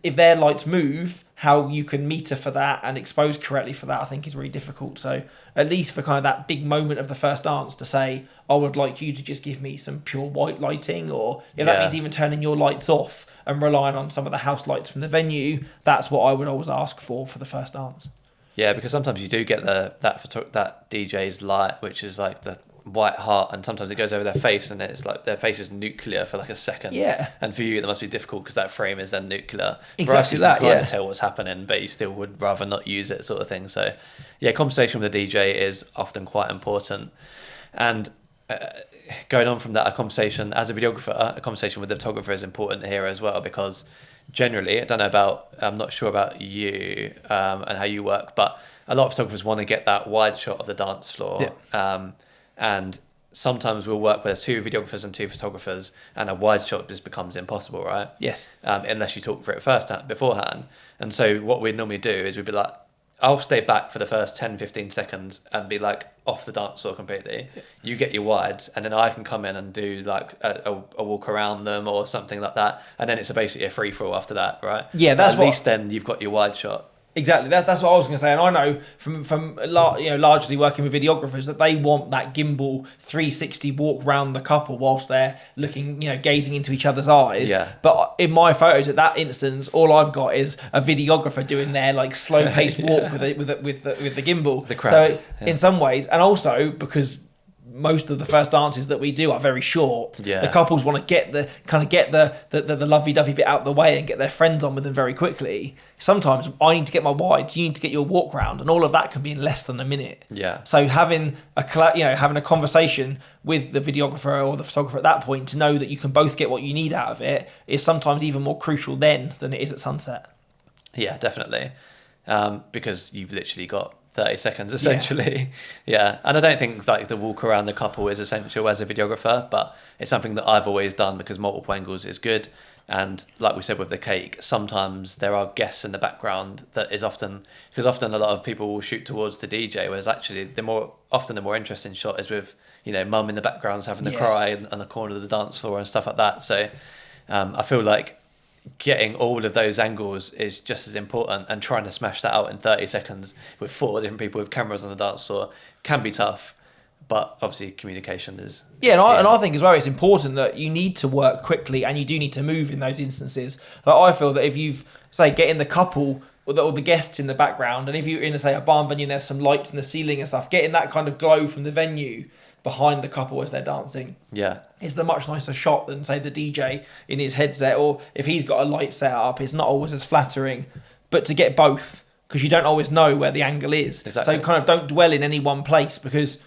if their lights move, how you can meter for that and expose correctly for that, I think is really difficult. So at least for kind of that big moment of the first dance, to say, I would like you to just give me some pure white lighting, or if that means even turning your lights off and relying on some of the house lights from the venue, that's what I would always ask for the first dance. Yeah, because sometimes you do get that DJ's light, which is like the white heart, and sometimes it goes over their face, and it's like their face is nuclear for like a second. And for you, that must be difficult because that frame is then nuclear. Exactly that. You can't tell what's happening, but you still would rather not use it, sort of thing. So, conversation with the DJ is often quite important. And going on from that, a conversation as a videographer, a conversation with the photographer is important here as well, because generally, I'm not sure about you and how you work, but a lot of photographers want to get that wide shot of the dance floor. And sometimes we'll work with 2 videographers and 2 photographers, and a wide shot just becomes impossible, right? Yes. Unless you talk for it beforehand. And so what we'd normally do is we'd be like, I'll stay back for the first 10, 15 seconds and be like off the dance floor completely. Yeah. You get your wides, and then I can come in and do like a walk around them or something like that. And then it's basically a free for all after that, right? Yeah, that's at least then you've got your wide shot. Exactly. That's what I was going to say, and I know from largely working with videographers that they want that gimbal 360 walk round the couple whilst they're looking, gazing into each other's eyes. Yeah. But in my photos at that instance, all I've got is a videographer doing their like slow paced walk with the gimbal. The crowd. So in some ways, and also because most of the first dances that we do are very short. Yeah. The couples want to get the lovey-dovey bit out the way and get their friends on with them very quickly. Sometimes I need to get my wides, you need to get your walk round, and all of that can be in less than a minute. Yeah. So having a conversation with the videographer or the photographer at that point to know that you can both get what you need out of it is sometimes even more crucial then than it is at sunset. Yeah, definitely. Because you've literally got 30 seconds essentially. Yeah. And I don't think like the walk around the couple is essential as a videographer, but it's something that I've always done because multiple angles is good. And like we said with the cake, sometimes there are guests in the background that is often a lot of people will shoot towards the DJ, whereas actually the more interesting shot is with mum in the background's having to cry on the corner of the dance floor and stuff like that. So I feel like getting all of those angles is just as important, and trying to smash that out in 30 seconds with 4 different people with cameras on the dance floor can be tough, but obviously communication is and I think as well it's important that you need to work quickly and you do need to move in those instances. Like I feel that if you've getting the couple or the guests in the background, and if you're in a barn venue and there's some lights in the ceiling and stuff, getting that kind of glow from the venue behind the couple as they're dancing is the much nicer shot than say the DJ in his headset, or if he's got a light set up, it's not always as flattering. But to get both, because you don't always know where the angle is. Exactly. So kind of don't dwell in any one place, because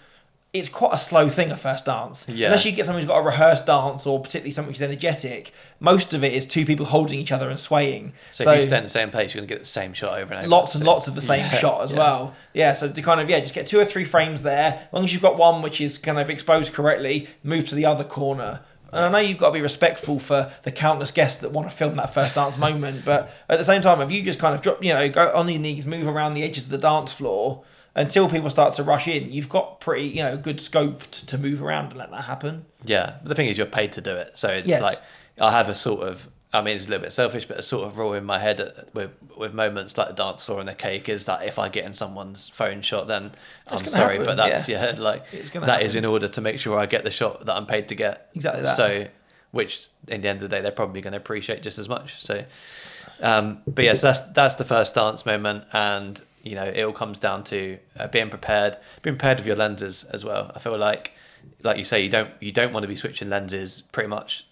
it's quite a slow thing, a first dance. Yeah. Unless you get someone who's got a rehearsed dance, or particularly someone who's energetic, most of it is 2 people holding each other and swaying. So if you stand in the same place, you're going to get the same shot over and over. Lots and lots of the same shot as well. Yeah, so to kind of, just get 2 or 3 frames there. As long as you've got one which is kind of exposed correctly, move to the other corner. And I know you've got to be respectful for the countless guests that want to film that first dance moment, but at the same time, if you just kind of drop, go on your knees, move around the edges of the dance floor, until people start to rush in, you've got pretty, good scope to move around and let that happen. Yeah, but the thing is, you're paid to do it. So, I have a sort of, it's a little bit selfish, but a sort of rule in my head with moments like the dance floor and the cake is that if I get in someone's phone shot, then I'm sorry, happen, but that's, that is in order to make sure I get the shot that I'm paid to get. Exactly that. So, which, in the end of the day, they're probably going to appreciate just as much. So, but yes, that's the first dance moment, and it all comes down to being prepared with your lenses as well. I feel like you say, you don't want to be switching lenses pretty much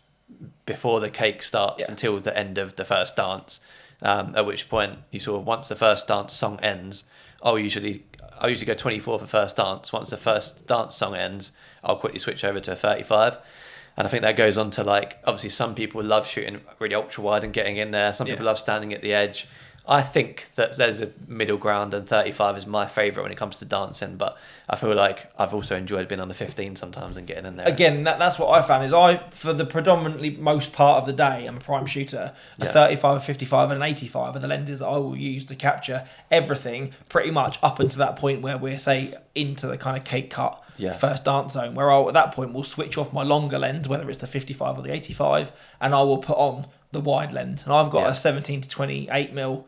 before the cake starts until the end of the first dance. At which point you sort of, once the first dance song ends, I usually go 24 for first dance. Once the first dance song ends, I'll quickly switch over to a 35. And I think that goes on to obviously some people love shooting really ultra wide and getting in there. Some people love standing at the edge. I think that there's a middle ground, and 35 is my favourite when it comes to dancing, but I feel like I've also enjoyed being on the 15 sometimes and getting in there. Again, that's what I found is for the predominantly most part of the day, I'm a prime shooter. A 35, a 55 and an 85 are the lenses that I will use to capture everything pretty much up until that point where we're, say, into the kind of cake cut first dance zone, where at that point will switch off my longer lens, whether it's the 55 or the 85, and I will put on the wide lens. And I've got a 17 to 28mm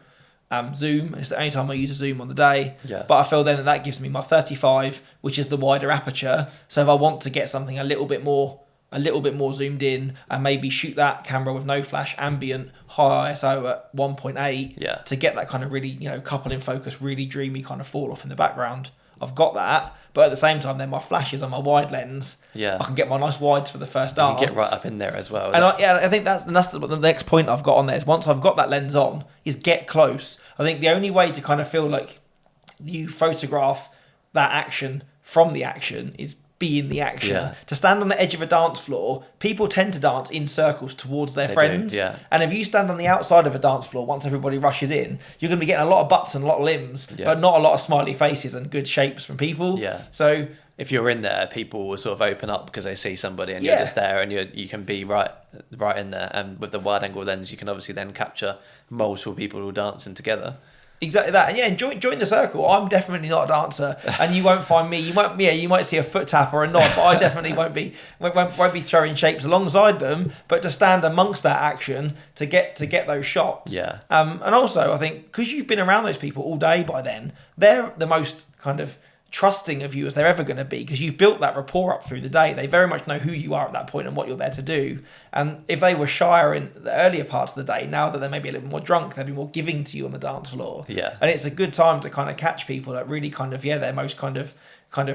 zoom. It's the only time I use a zoom on the day. But I feel then that gives me my 35, which is the wider aperture. So if I want to get something a little bit more zoomed in, and maybe shoot that camera with no flash, ambient, high ISO at 1.8 to get that kind of really, couple in focus, really dreamy kind of fall off in the background, I've got that. But at the same time, then my flashes on my wide lens, I can get my nice wides for the first dance. You get right up in there as well. And I think that's the next point I've got on there is, once I've got that lens on, is get close. I think the only way to kind of feel like you photograph that action from the action is be in the action. To stand on the edge of a dance floor, people tend to dance in circles towards their friends. And if you stand on the outside of a dance floor, once everybody rushes in, you're going to be getting a lot of butts and a lot of limbs, but not a lot of smiley faces and good shapes from people. So if you're in there, people will sort of open up because they see somebody, and you're just there, and you can be right in there. And with the wide angle lens, you can obviously then capture multiple people all dancing together. Exactly that, and yeah, join the circle. I'm definitely not a dancer, and you won't find me. You might see a foot tap or a nod, but I definitely won't be throwing shapes alongside them. But to stand amongst that action to get those shots. Yeah. And also I think because you've been around those people all day by then, they're the most kind of trusting of you as they're ever going to be because you've built that rapport up through the day. They very much know who you are at that point and what you're there to do. And if they were shyer in the earlier parts of the day, now that they're maybe a little bit more drunk, they'll be more giving to you on the dance floor. Yeah. And it's a good time to kind of catch people that really kind of, they're most kind of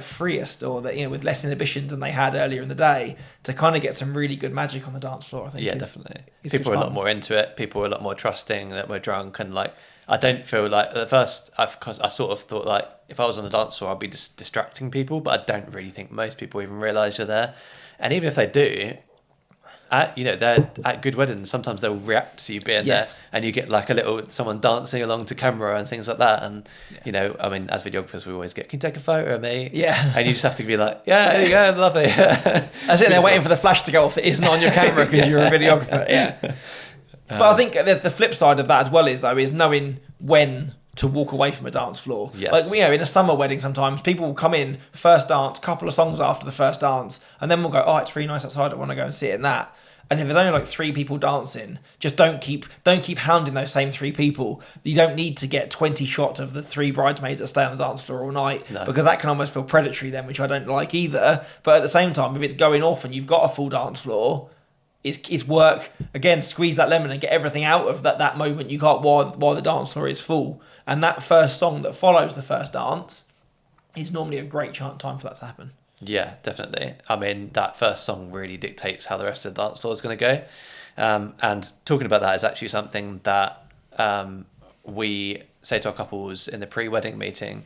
freest, or that, with less inhibitions than they had earlier in the day, to kind of get some really good magic on the dance floor. I think. Yeah, definitely. People are a lot more into it. People are a lot more trusting that we're drunk, and like, I don't feel like at first, because I sort of thought like if I was on the dance floor, I'd be just distracting people, but I don't really think most people even realise you're there. And even if they do, they're at good weddings. Sometimes they'll react to you being there, and you get like someone dancing along to camera and things like that. And as videographers, we always get, "Can you take a photo of me?" Yeah, and you just have to be like, "Yeah, there you go, lovely." That's it. They're waiting for the flash to go off that isn't on your camera because you're a videographer. Yeah. But I think the flip side of that as well is knowing when to walk away from a dance floor. Yes. Like, in a summer wedding sometimes, people will come in, first dance, couple of songs after the first dance, and then we'll go, "Oh, it's really nice outside, I want to go and sit in that." And if there's only like 3 people dancing, just don't keep hounding those same 3 people. You don't need to get 20 shots of the 3 bridesmaids that stay on the dance floor all night, because that can almost feel predatory then, which I don't like either. But at the same time, if it's going off and you've got a full dance floor, it's work again. Squeeze that lemon and get everything out of that moment you got while the dance floor is full. And that first song that follows the first dance is normally a great time for that to happen. Yeah, definitely. I mean, that first song really dictates how the rest of the dance floor is going to go. And talking about that is actually something that we say to our couples in the pre-wedding meeting,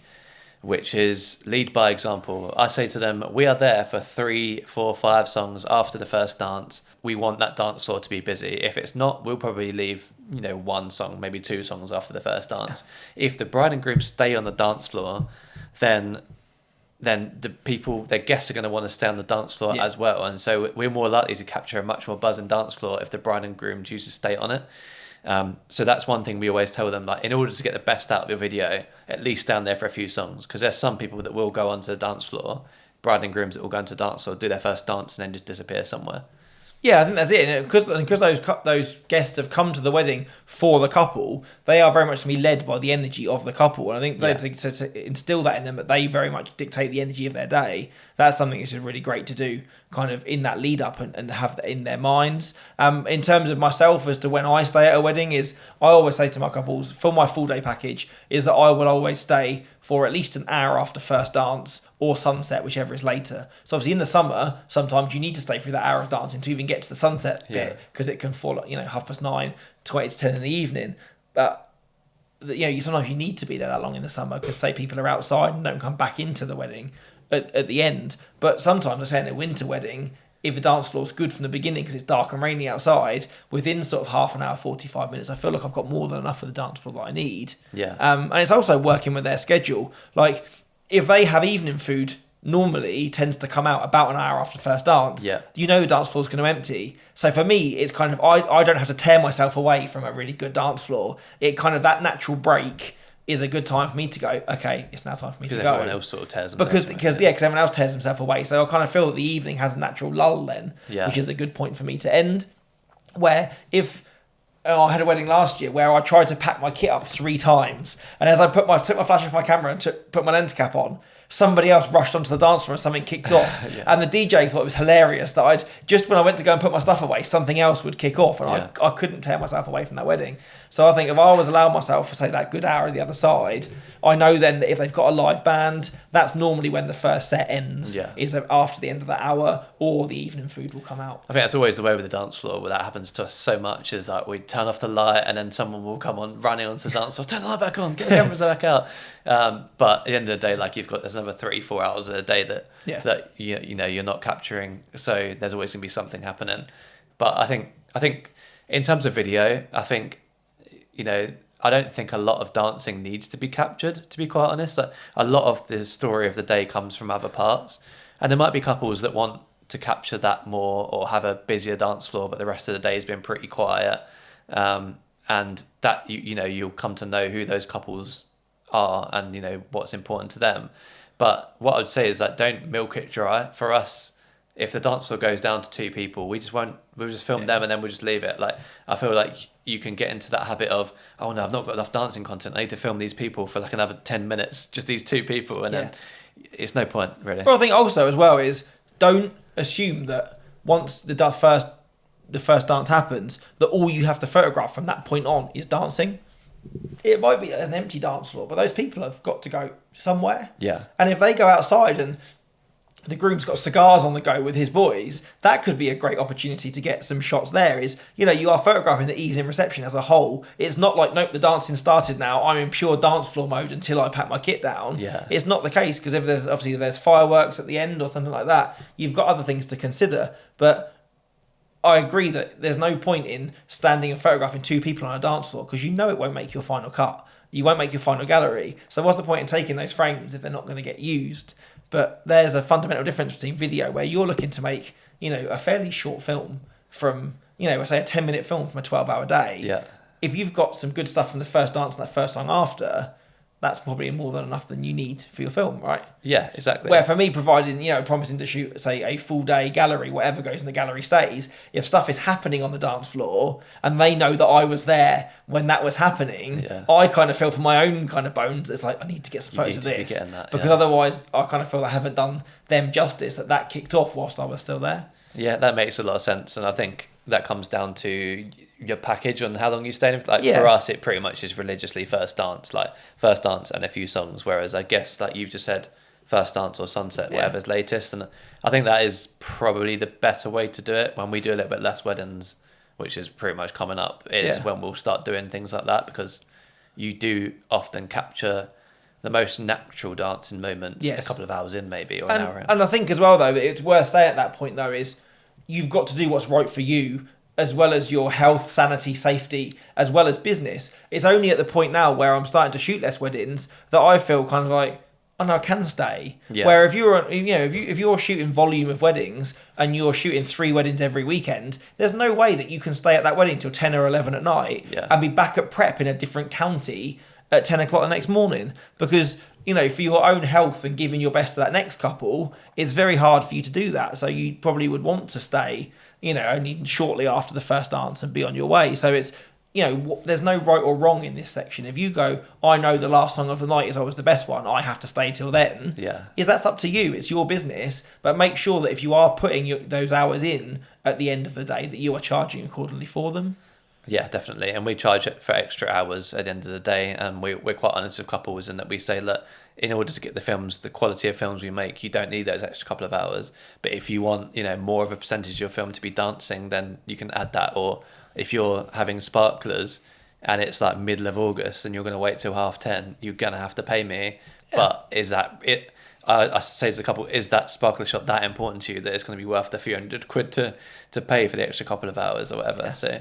which is lead by example. I say to them, we are there for 3, 4, 5 songs after the first dance. We want that dance floor to be busy. If it's not, we'll probably leave, 1 song, maybe 2 songs after the first dance. If the bride and groom stay on the dance floor, then their guests are going to want to stay on the dance floor as well. And so we're more likely to capture a much more buzzing dance floor if the bride and groom choose to stay on it. So that's one thing we always tell them, like, in order to get the best out of your video, at least stand there for a few songs, because there's some people that will go onto the dance floor, bride and grooms that will go into the dance floor, do their first dance, and then just disappear somewhere. Yeah, I think that's it. Because those guests have come to the wedding for the couple, they are very much to be led by the energy of the couple. And I think to instill that in them, that they very much dictate the energy of their day, that's something which is really great to do kind of in that lead up and have that in their minds. In terms of myself as to when I stay at a wedding, is I always say to my couples, for my full day package, is that I will always stay for at least an hour after first dance or sunset, whichever is later. So obviously in the summer, sometimes you need to stay through that hour of dancing to even get to the sunset bit, because it can fall at 9:30, 20 to 10 in the evening. But sometimes you need to be there that long in the summer, because say people are outside and don't come back into the wedding at the end. But sometimes, I say in a winter wedding, if the dance floor's good from the beginning because it's dark and rainy outside, within sort of half an hour, 45 minutes, I feel like I've got more than enough of the dance floor that I need. Yeah. And it's also working with their schedule. Like, if they have evening food, normally tends to come out about an hour after the first dance. Yeah. The dance floor's going to empty. So for me, it's kind of, I don't have to tear myself away from a really good dance floor. It kind of, that natural break is a good time for me to go, okay, it's now time for me to go. Because everyone else sort of tears themselves away. Because everyone else tears themselves away. So I kind of feel that the evening has a natural lull then, which is a good point for me to end. Where if I had a wedding last year where I tried to pack my kit up 3 times, and as I took my flash off my camera and put my lens cap on, somebody else rushed onto the dance floor and something kicked off. And the DJ thought it was hilarious that when I went to go and put my stuff away, something else would kick off, and I couldn't tear myself away from that wedding. So I think if I was allowed myself for, say, that good hour on the other side, I know then that if they've got a live band, that's normally when the first set ends, is after the end of the hour, or the evening food will come out. I think that's always the way with the dance floor, where that happens to us so much, is that we turn off the light and then someone will come on running onto the dance floor, turn the light back on, get the cameras back out. But at the end of the day, like, there's another 3-4 hours a day that you're not capturing, so there's always going to be something happening. But I think in terms of video, I don't think a lot of dancing needs to be captured, to be quite honest. Like, a lot of the story of the day comes from other parts, and there might be couples that want to capture that more, or have a busier dance floor but the rest of the day has been pretty quiet. and that you'll come to know who those couples are and what's important to them. But what I'd say is that don't milk it dry. For us, if the dance floor goes down to 2 people, we'll just film them and then we'll just leave it. Like, I feel like you can get into that habit of, oh no, I've not got enough dancing content, I need to film these people for like another 10 minutes, just these 2 people, and then it's no point really. Well, I think also as well is, don't assume that once the first dance happens, that all you have to photograph from that point on is dancing. It might be an empty dance floor, but those people have got to go somewhere. Yeah. And if they go outside and the groom's got cigars on the go with his boys, that could be a great opportunity to get some shots there. You are photographing the evening reception as a whole. It's not like, nope, the dancing started now, I'm in pure dance floor mode until I pack my kit down. Yeah. It's not the case, because if there's fireworks at the end or something like that, you've got other things to consider. But I agree that there's no point in standing and photographing 2 people on a dance floor, because it won't make your final cut. You won't make your final gallery. So what's the point in taking those frames if they're not going to get used? But there's a fundamental difference between video, where you're looking to make, a fairly short film from, let's say a 10-minute film from a 12-hour day. Yeah. If you've got some good stuff from the first dance and that first song after, that's probably more than enough than you need for your film, right? Yeah, exactly. Where for me, providing, promising to shoot, say, a full day gallery, whatever goes in the gallery stays, if stuff is happening on the dance floor and they know that I was there when that was happening, I kind of feel for my own kind of bones, it's like, I need to get some photos of this. Because otherwise, I kind of feel I haven't done them justice, that kicked off whilst I was still there. Yeah, that makes a lot of sense. And I think that comes down to your package and how long you stay in. For us, it pretty much is religiously first dance and a few songs. Whereas I guess, like you've just said, first dance or sunset, whatever's latest. And I think that is probably the better way to do it. When we do a little bit less weddings, which is pretty much coming up, is when we'll start doing things like that, because you do often capture the most natural dancing moments a couple of hours in, maybe, or an hour in. And I think as well, though, it's worth saying at that point, though, is you've got to do what's right for you, as well as your health, sanity, safety, as well as business. It's only at the point now where I'm starting to shoot less weddings that I feel kind of like, oh no, I can stay. Yeah. Where if you're shooting volume of weddings and you're shooting 3 weddings every weekend, there's no way that you can stay at that wedding till 10 or 11 at night and be back at prep in a different county at 10 o'clock the next morning, because for your own health and giving your best to that next couple, it's very hard for you to do that. So you probably would want to stay, only shortly after the first dance and be on your way. So it's, there's no right or wrong in this section. If you go, I know the last song of the night is always the best one, I have to stay till then. That's up to you. It's your business. But make sure that if you are putting those hours in at the end of the day, that you are charging accordingly for them. Yeah, definitely. And we charge it for extra hours at the end of the day. And we're quite honest with couples in that we say, look, in order to get the quality of films we make, you don't need those extra couple of hours. But if you want, more of a percentage of your film to be dancing, then you can add that. Or if you're having sparklers and it's like middle of August and you're going to wait till 10:30, you're going to have to pay me. Yeah. But is that it? I say to the couple, is that sparkler shot that important to you that it's going to be worth the few £100 to pay for the extra couple of hours or whatever? So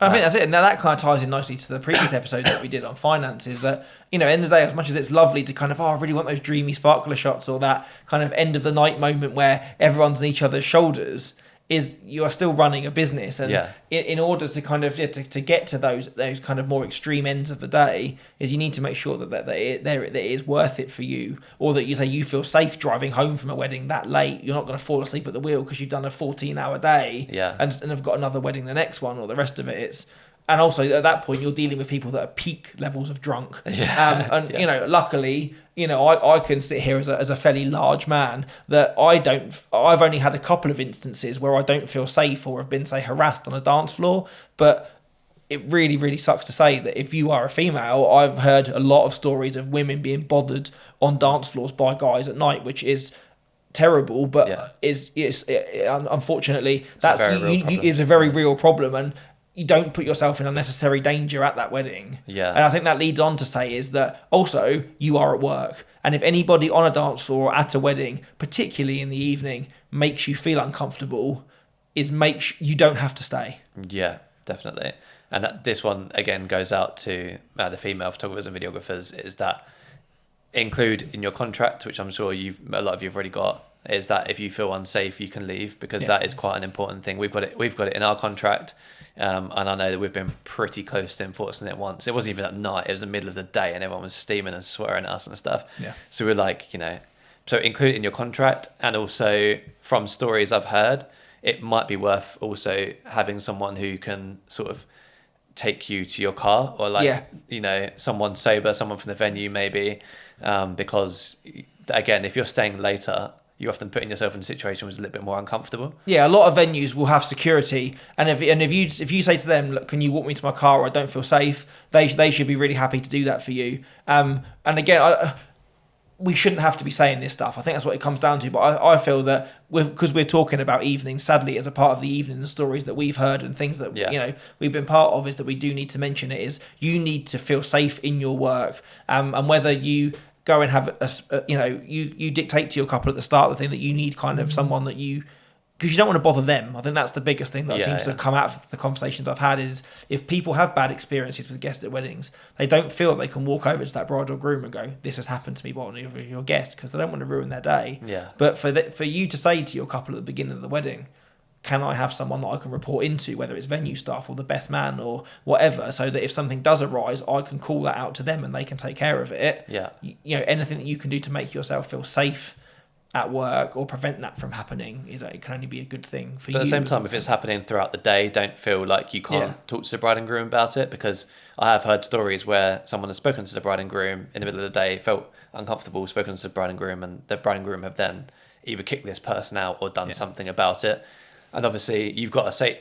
I think that's it. Now that kind of ties in nicely to the previous episode that we did on finances, that, at the end of the day, as much as it's lovely to kind of, I really want those dreamy sparkler shots, or that kind of end of the night moment where everyone's on each other's shoulders, is you are still running a business. And in order to kind of, to get to those kind of more extreme ends of the day, is you need to make sure that it is worth it for you, or that you feel safe driving home from a wedding that late. You're not going to fall asleep at the wheel because you've done a 14-hour day and have got another wedding the next one, or the rest of it. And also at that point, you're dealing with people that are peak levels of drunk. Luckily, I can sit here as a fairly large man that I've only had a couple of instances where I don't feel safe or have been, say, harassed on a dance floor. But it really, really sucks to say that if you are a female, I've heard a lot of stories of women being bothered on dance floors by guys at night, which is terrible, but unfortunately, it's a very real problem. And you don't put yourself in unnecessary danger at that wedding. Yeah. And I think that leads on to say is that also you are at work. And if anybody on a dance floor or at a wedding, particularly in the evening, makes you feel uncomfortable, you don't have to stay. Yeah, definitely. And this one, again, goes out to the female photographers and videographers, is that include in your contract, which I'm sure a lot of you have already got, is that if you feel unsafe, you can leave, because that is quite an important thing. We've got it in our contract. And I know that we've been pretty close to enforcing it once. It wasn't even at night, it was the middle of the day, and everyone was steaming and swearing at us and stuff. So we're like, so include it in your contract. And also, from stories I've heard, it might be worth also having someone who can sort of take you to your car, or someone sober, someone from the venue maybe, because again, if you're staying later, you're often putting yourself in a situation which is a little bit more uncomfortable. Yeah, a lot of venues will have security, and if you say to them, look, can you walk me to my car, or I don't feel safe, they should be really happy to do that for you. And again, we shouldn't have to be saying this stuff. I think that's what it comes down to. But I feel that because we're talking about evenings, sadly, as a part of the evening, the stories that we've heard and things that we've been part of, is that we do need to mention it. Is you need to feel safe in your work, and whether you go and have you dictate to your couple at the start the thing that you need kind of someone that you, because you don't want to bother them. I think that's the biggest thing that seems to have come out of the conversations I've had, is if people have bad experiences with guests at weddings, they don't feel they can walk over to that bride or groom and go, this has happened to me, one of your guests, because they don't want to ruin their day. But for you to say to your couple at the beginning of the wedding, can I have someone that I can report into, whether it's venue staff or the best man or whatever, so that if something does arise, I can call that out to them and they can take care of it. Anything that you can do to make yourself feel safe at work or prevent that from happening, it can only be a good thing for you. But at the same time, if it's happening throughout the day, don't feel like you can't talk to the bride and groom about it, because I have heard stories where someone has spoken to the bride and groom in the middle of the day, felt uncomfortable, spoken to the bride and groom, and the bride and groom have then either kicked this person out or done something about it. And obviously, you've got to say,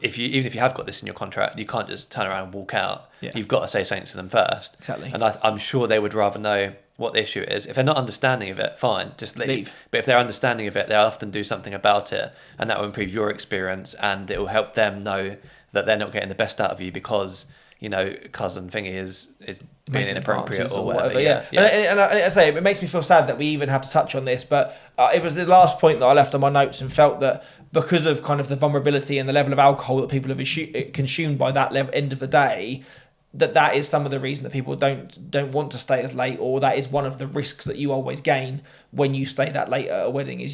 even if you have got this in your contract, you can't just turn around and walk out. You've got to say something to them first. Exactly. And I'm sure they would rather know what the issue is. If they're not understanding of it, fine, just leave. But if they're understanding of it, they'll often do something about it, and that will improve your experience, and it will help them know that they're not getting the best out of you because cousin thingy is being inappropriate or whatever. And I say, it makes me feel sad that we even have to touch on this, but it was the last point that I left on my notes, and felt that because of kind of the vulnerability and the level of alcohol that people have consumed by that end of the day, that is some of the reason that people don't want to stay as late, or that is one of the risks that you always gain when you stay that late at a wedding, is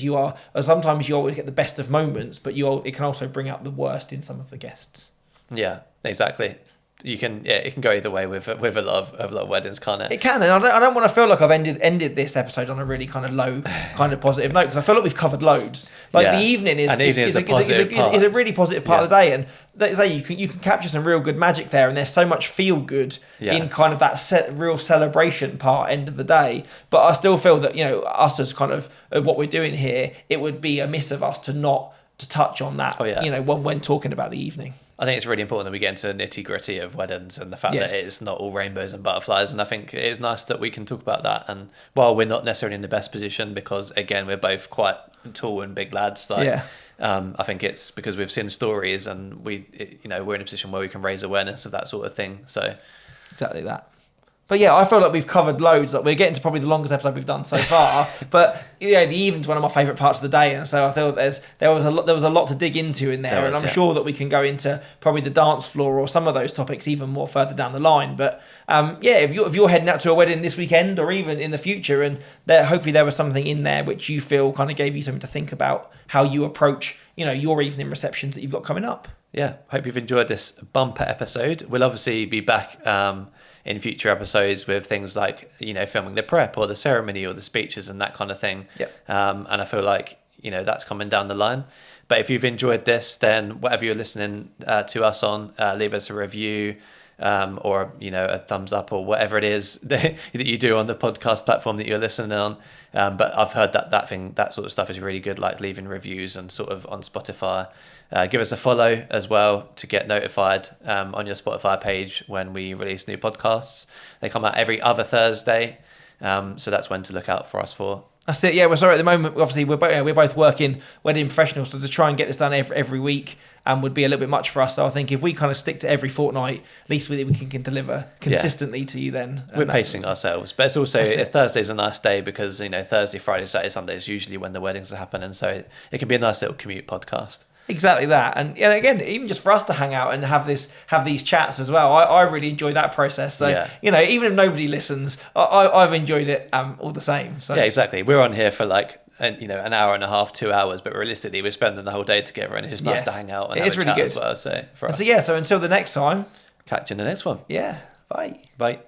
sometimes you always get the best of moments, but it can also bring out the worst in some of the guests. Yeah, exactly. It can go either way with a lot of weddings, can't it? It can, and I don't want to feel like I've ended this episode on a really kind of low, kind of positive note, because I feel like we've covered loads. The evening is a really positive part of the day, and they say you can capture some real good magic there, and there's so much feel good in kind of that real celebration part end of the day. But I still feel that us as kind of what we're doing here, it would be amiss of us to not to touch on that. When talking about the evening. I think it's really important that we get into the nitty-gritty of weddings and the fact that it's not all rainbows and butterflies. And I think it is nice that we can talk about that. And while we're not necessarily in the best position, because again, we're both quite tall and big lads, I think it's because we've seen stories, and we're in a position where we can raise awareness of that sort of thing. So exactly that. But I feel like we've covered loads. Like, we're getting to probably the longest episode we've done so far. But the evening's one of my favourite parts of the day, and so I feel there was a lot to dig into in there, and I'm sure that we can go into probably the dance floor or some of those topics even more further down the line. But if you're heading out to a wedding this weekend or even in the future, and hopefully there was something in there which you feel kind of gave you something to think about how you approach your evening receptions that you've got coming up. Hope you've enjoyed this bumper episode. We'll obviously be back in future episodes with things like filming the prep or the ceremony or the speeches and that kind of thing. And I feel like that's coming down the line. But if you've enjoyed this, then whatever you're listening to us on, leave us a review or a thumbs up or whatever it is that you do on the podcast platform that you're listening on. But I've heard that sort of stuff is really good, like leaving reviews and sort of on Spotify. Give us a follow as well to get notified on your Spotify page when we release new podcasts. They come out every other Thursday, so that's when to look out for us for. That's it. We're sorry at the moment. Obviously, we're both working wedding professionals, so to try and get this done every week would be a little bit much for us. So I think if we kind of stick to every fortnight, at least we can deliver consistently to you. Then we're pacing ourselves, but it's also Thursday's a nice day because Thursday, Friday, Saturday, Sunday is usually when the weddings are happening, so it can be a nice little commute podcast. Exactly that, and again, even just for us to hang out and have these chats as well, I really enjoy that process. So even if nobody listens, I've enjoyed it all the same. So yeah, exactly. We're on here for like an hour and a half, 2 hours, but realistically, we're spending the whole day together, and it's just nice to hang out and have a really chat as well. So for us, so until the next time, catch you in the next one. Yeah, bye. Bye.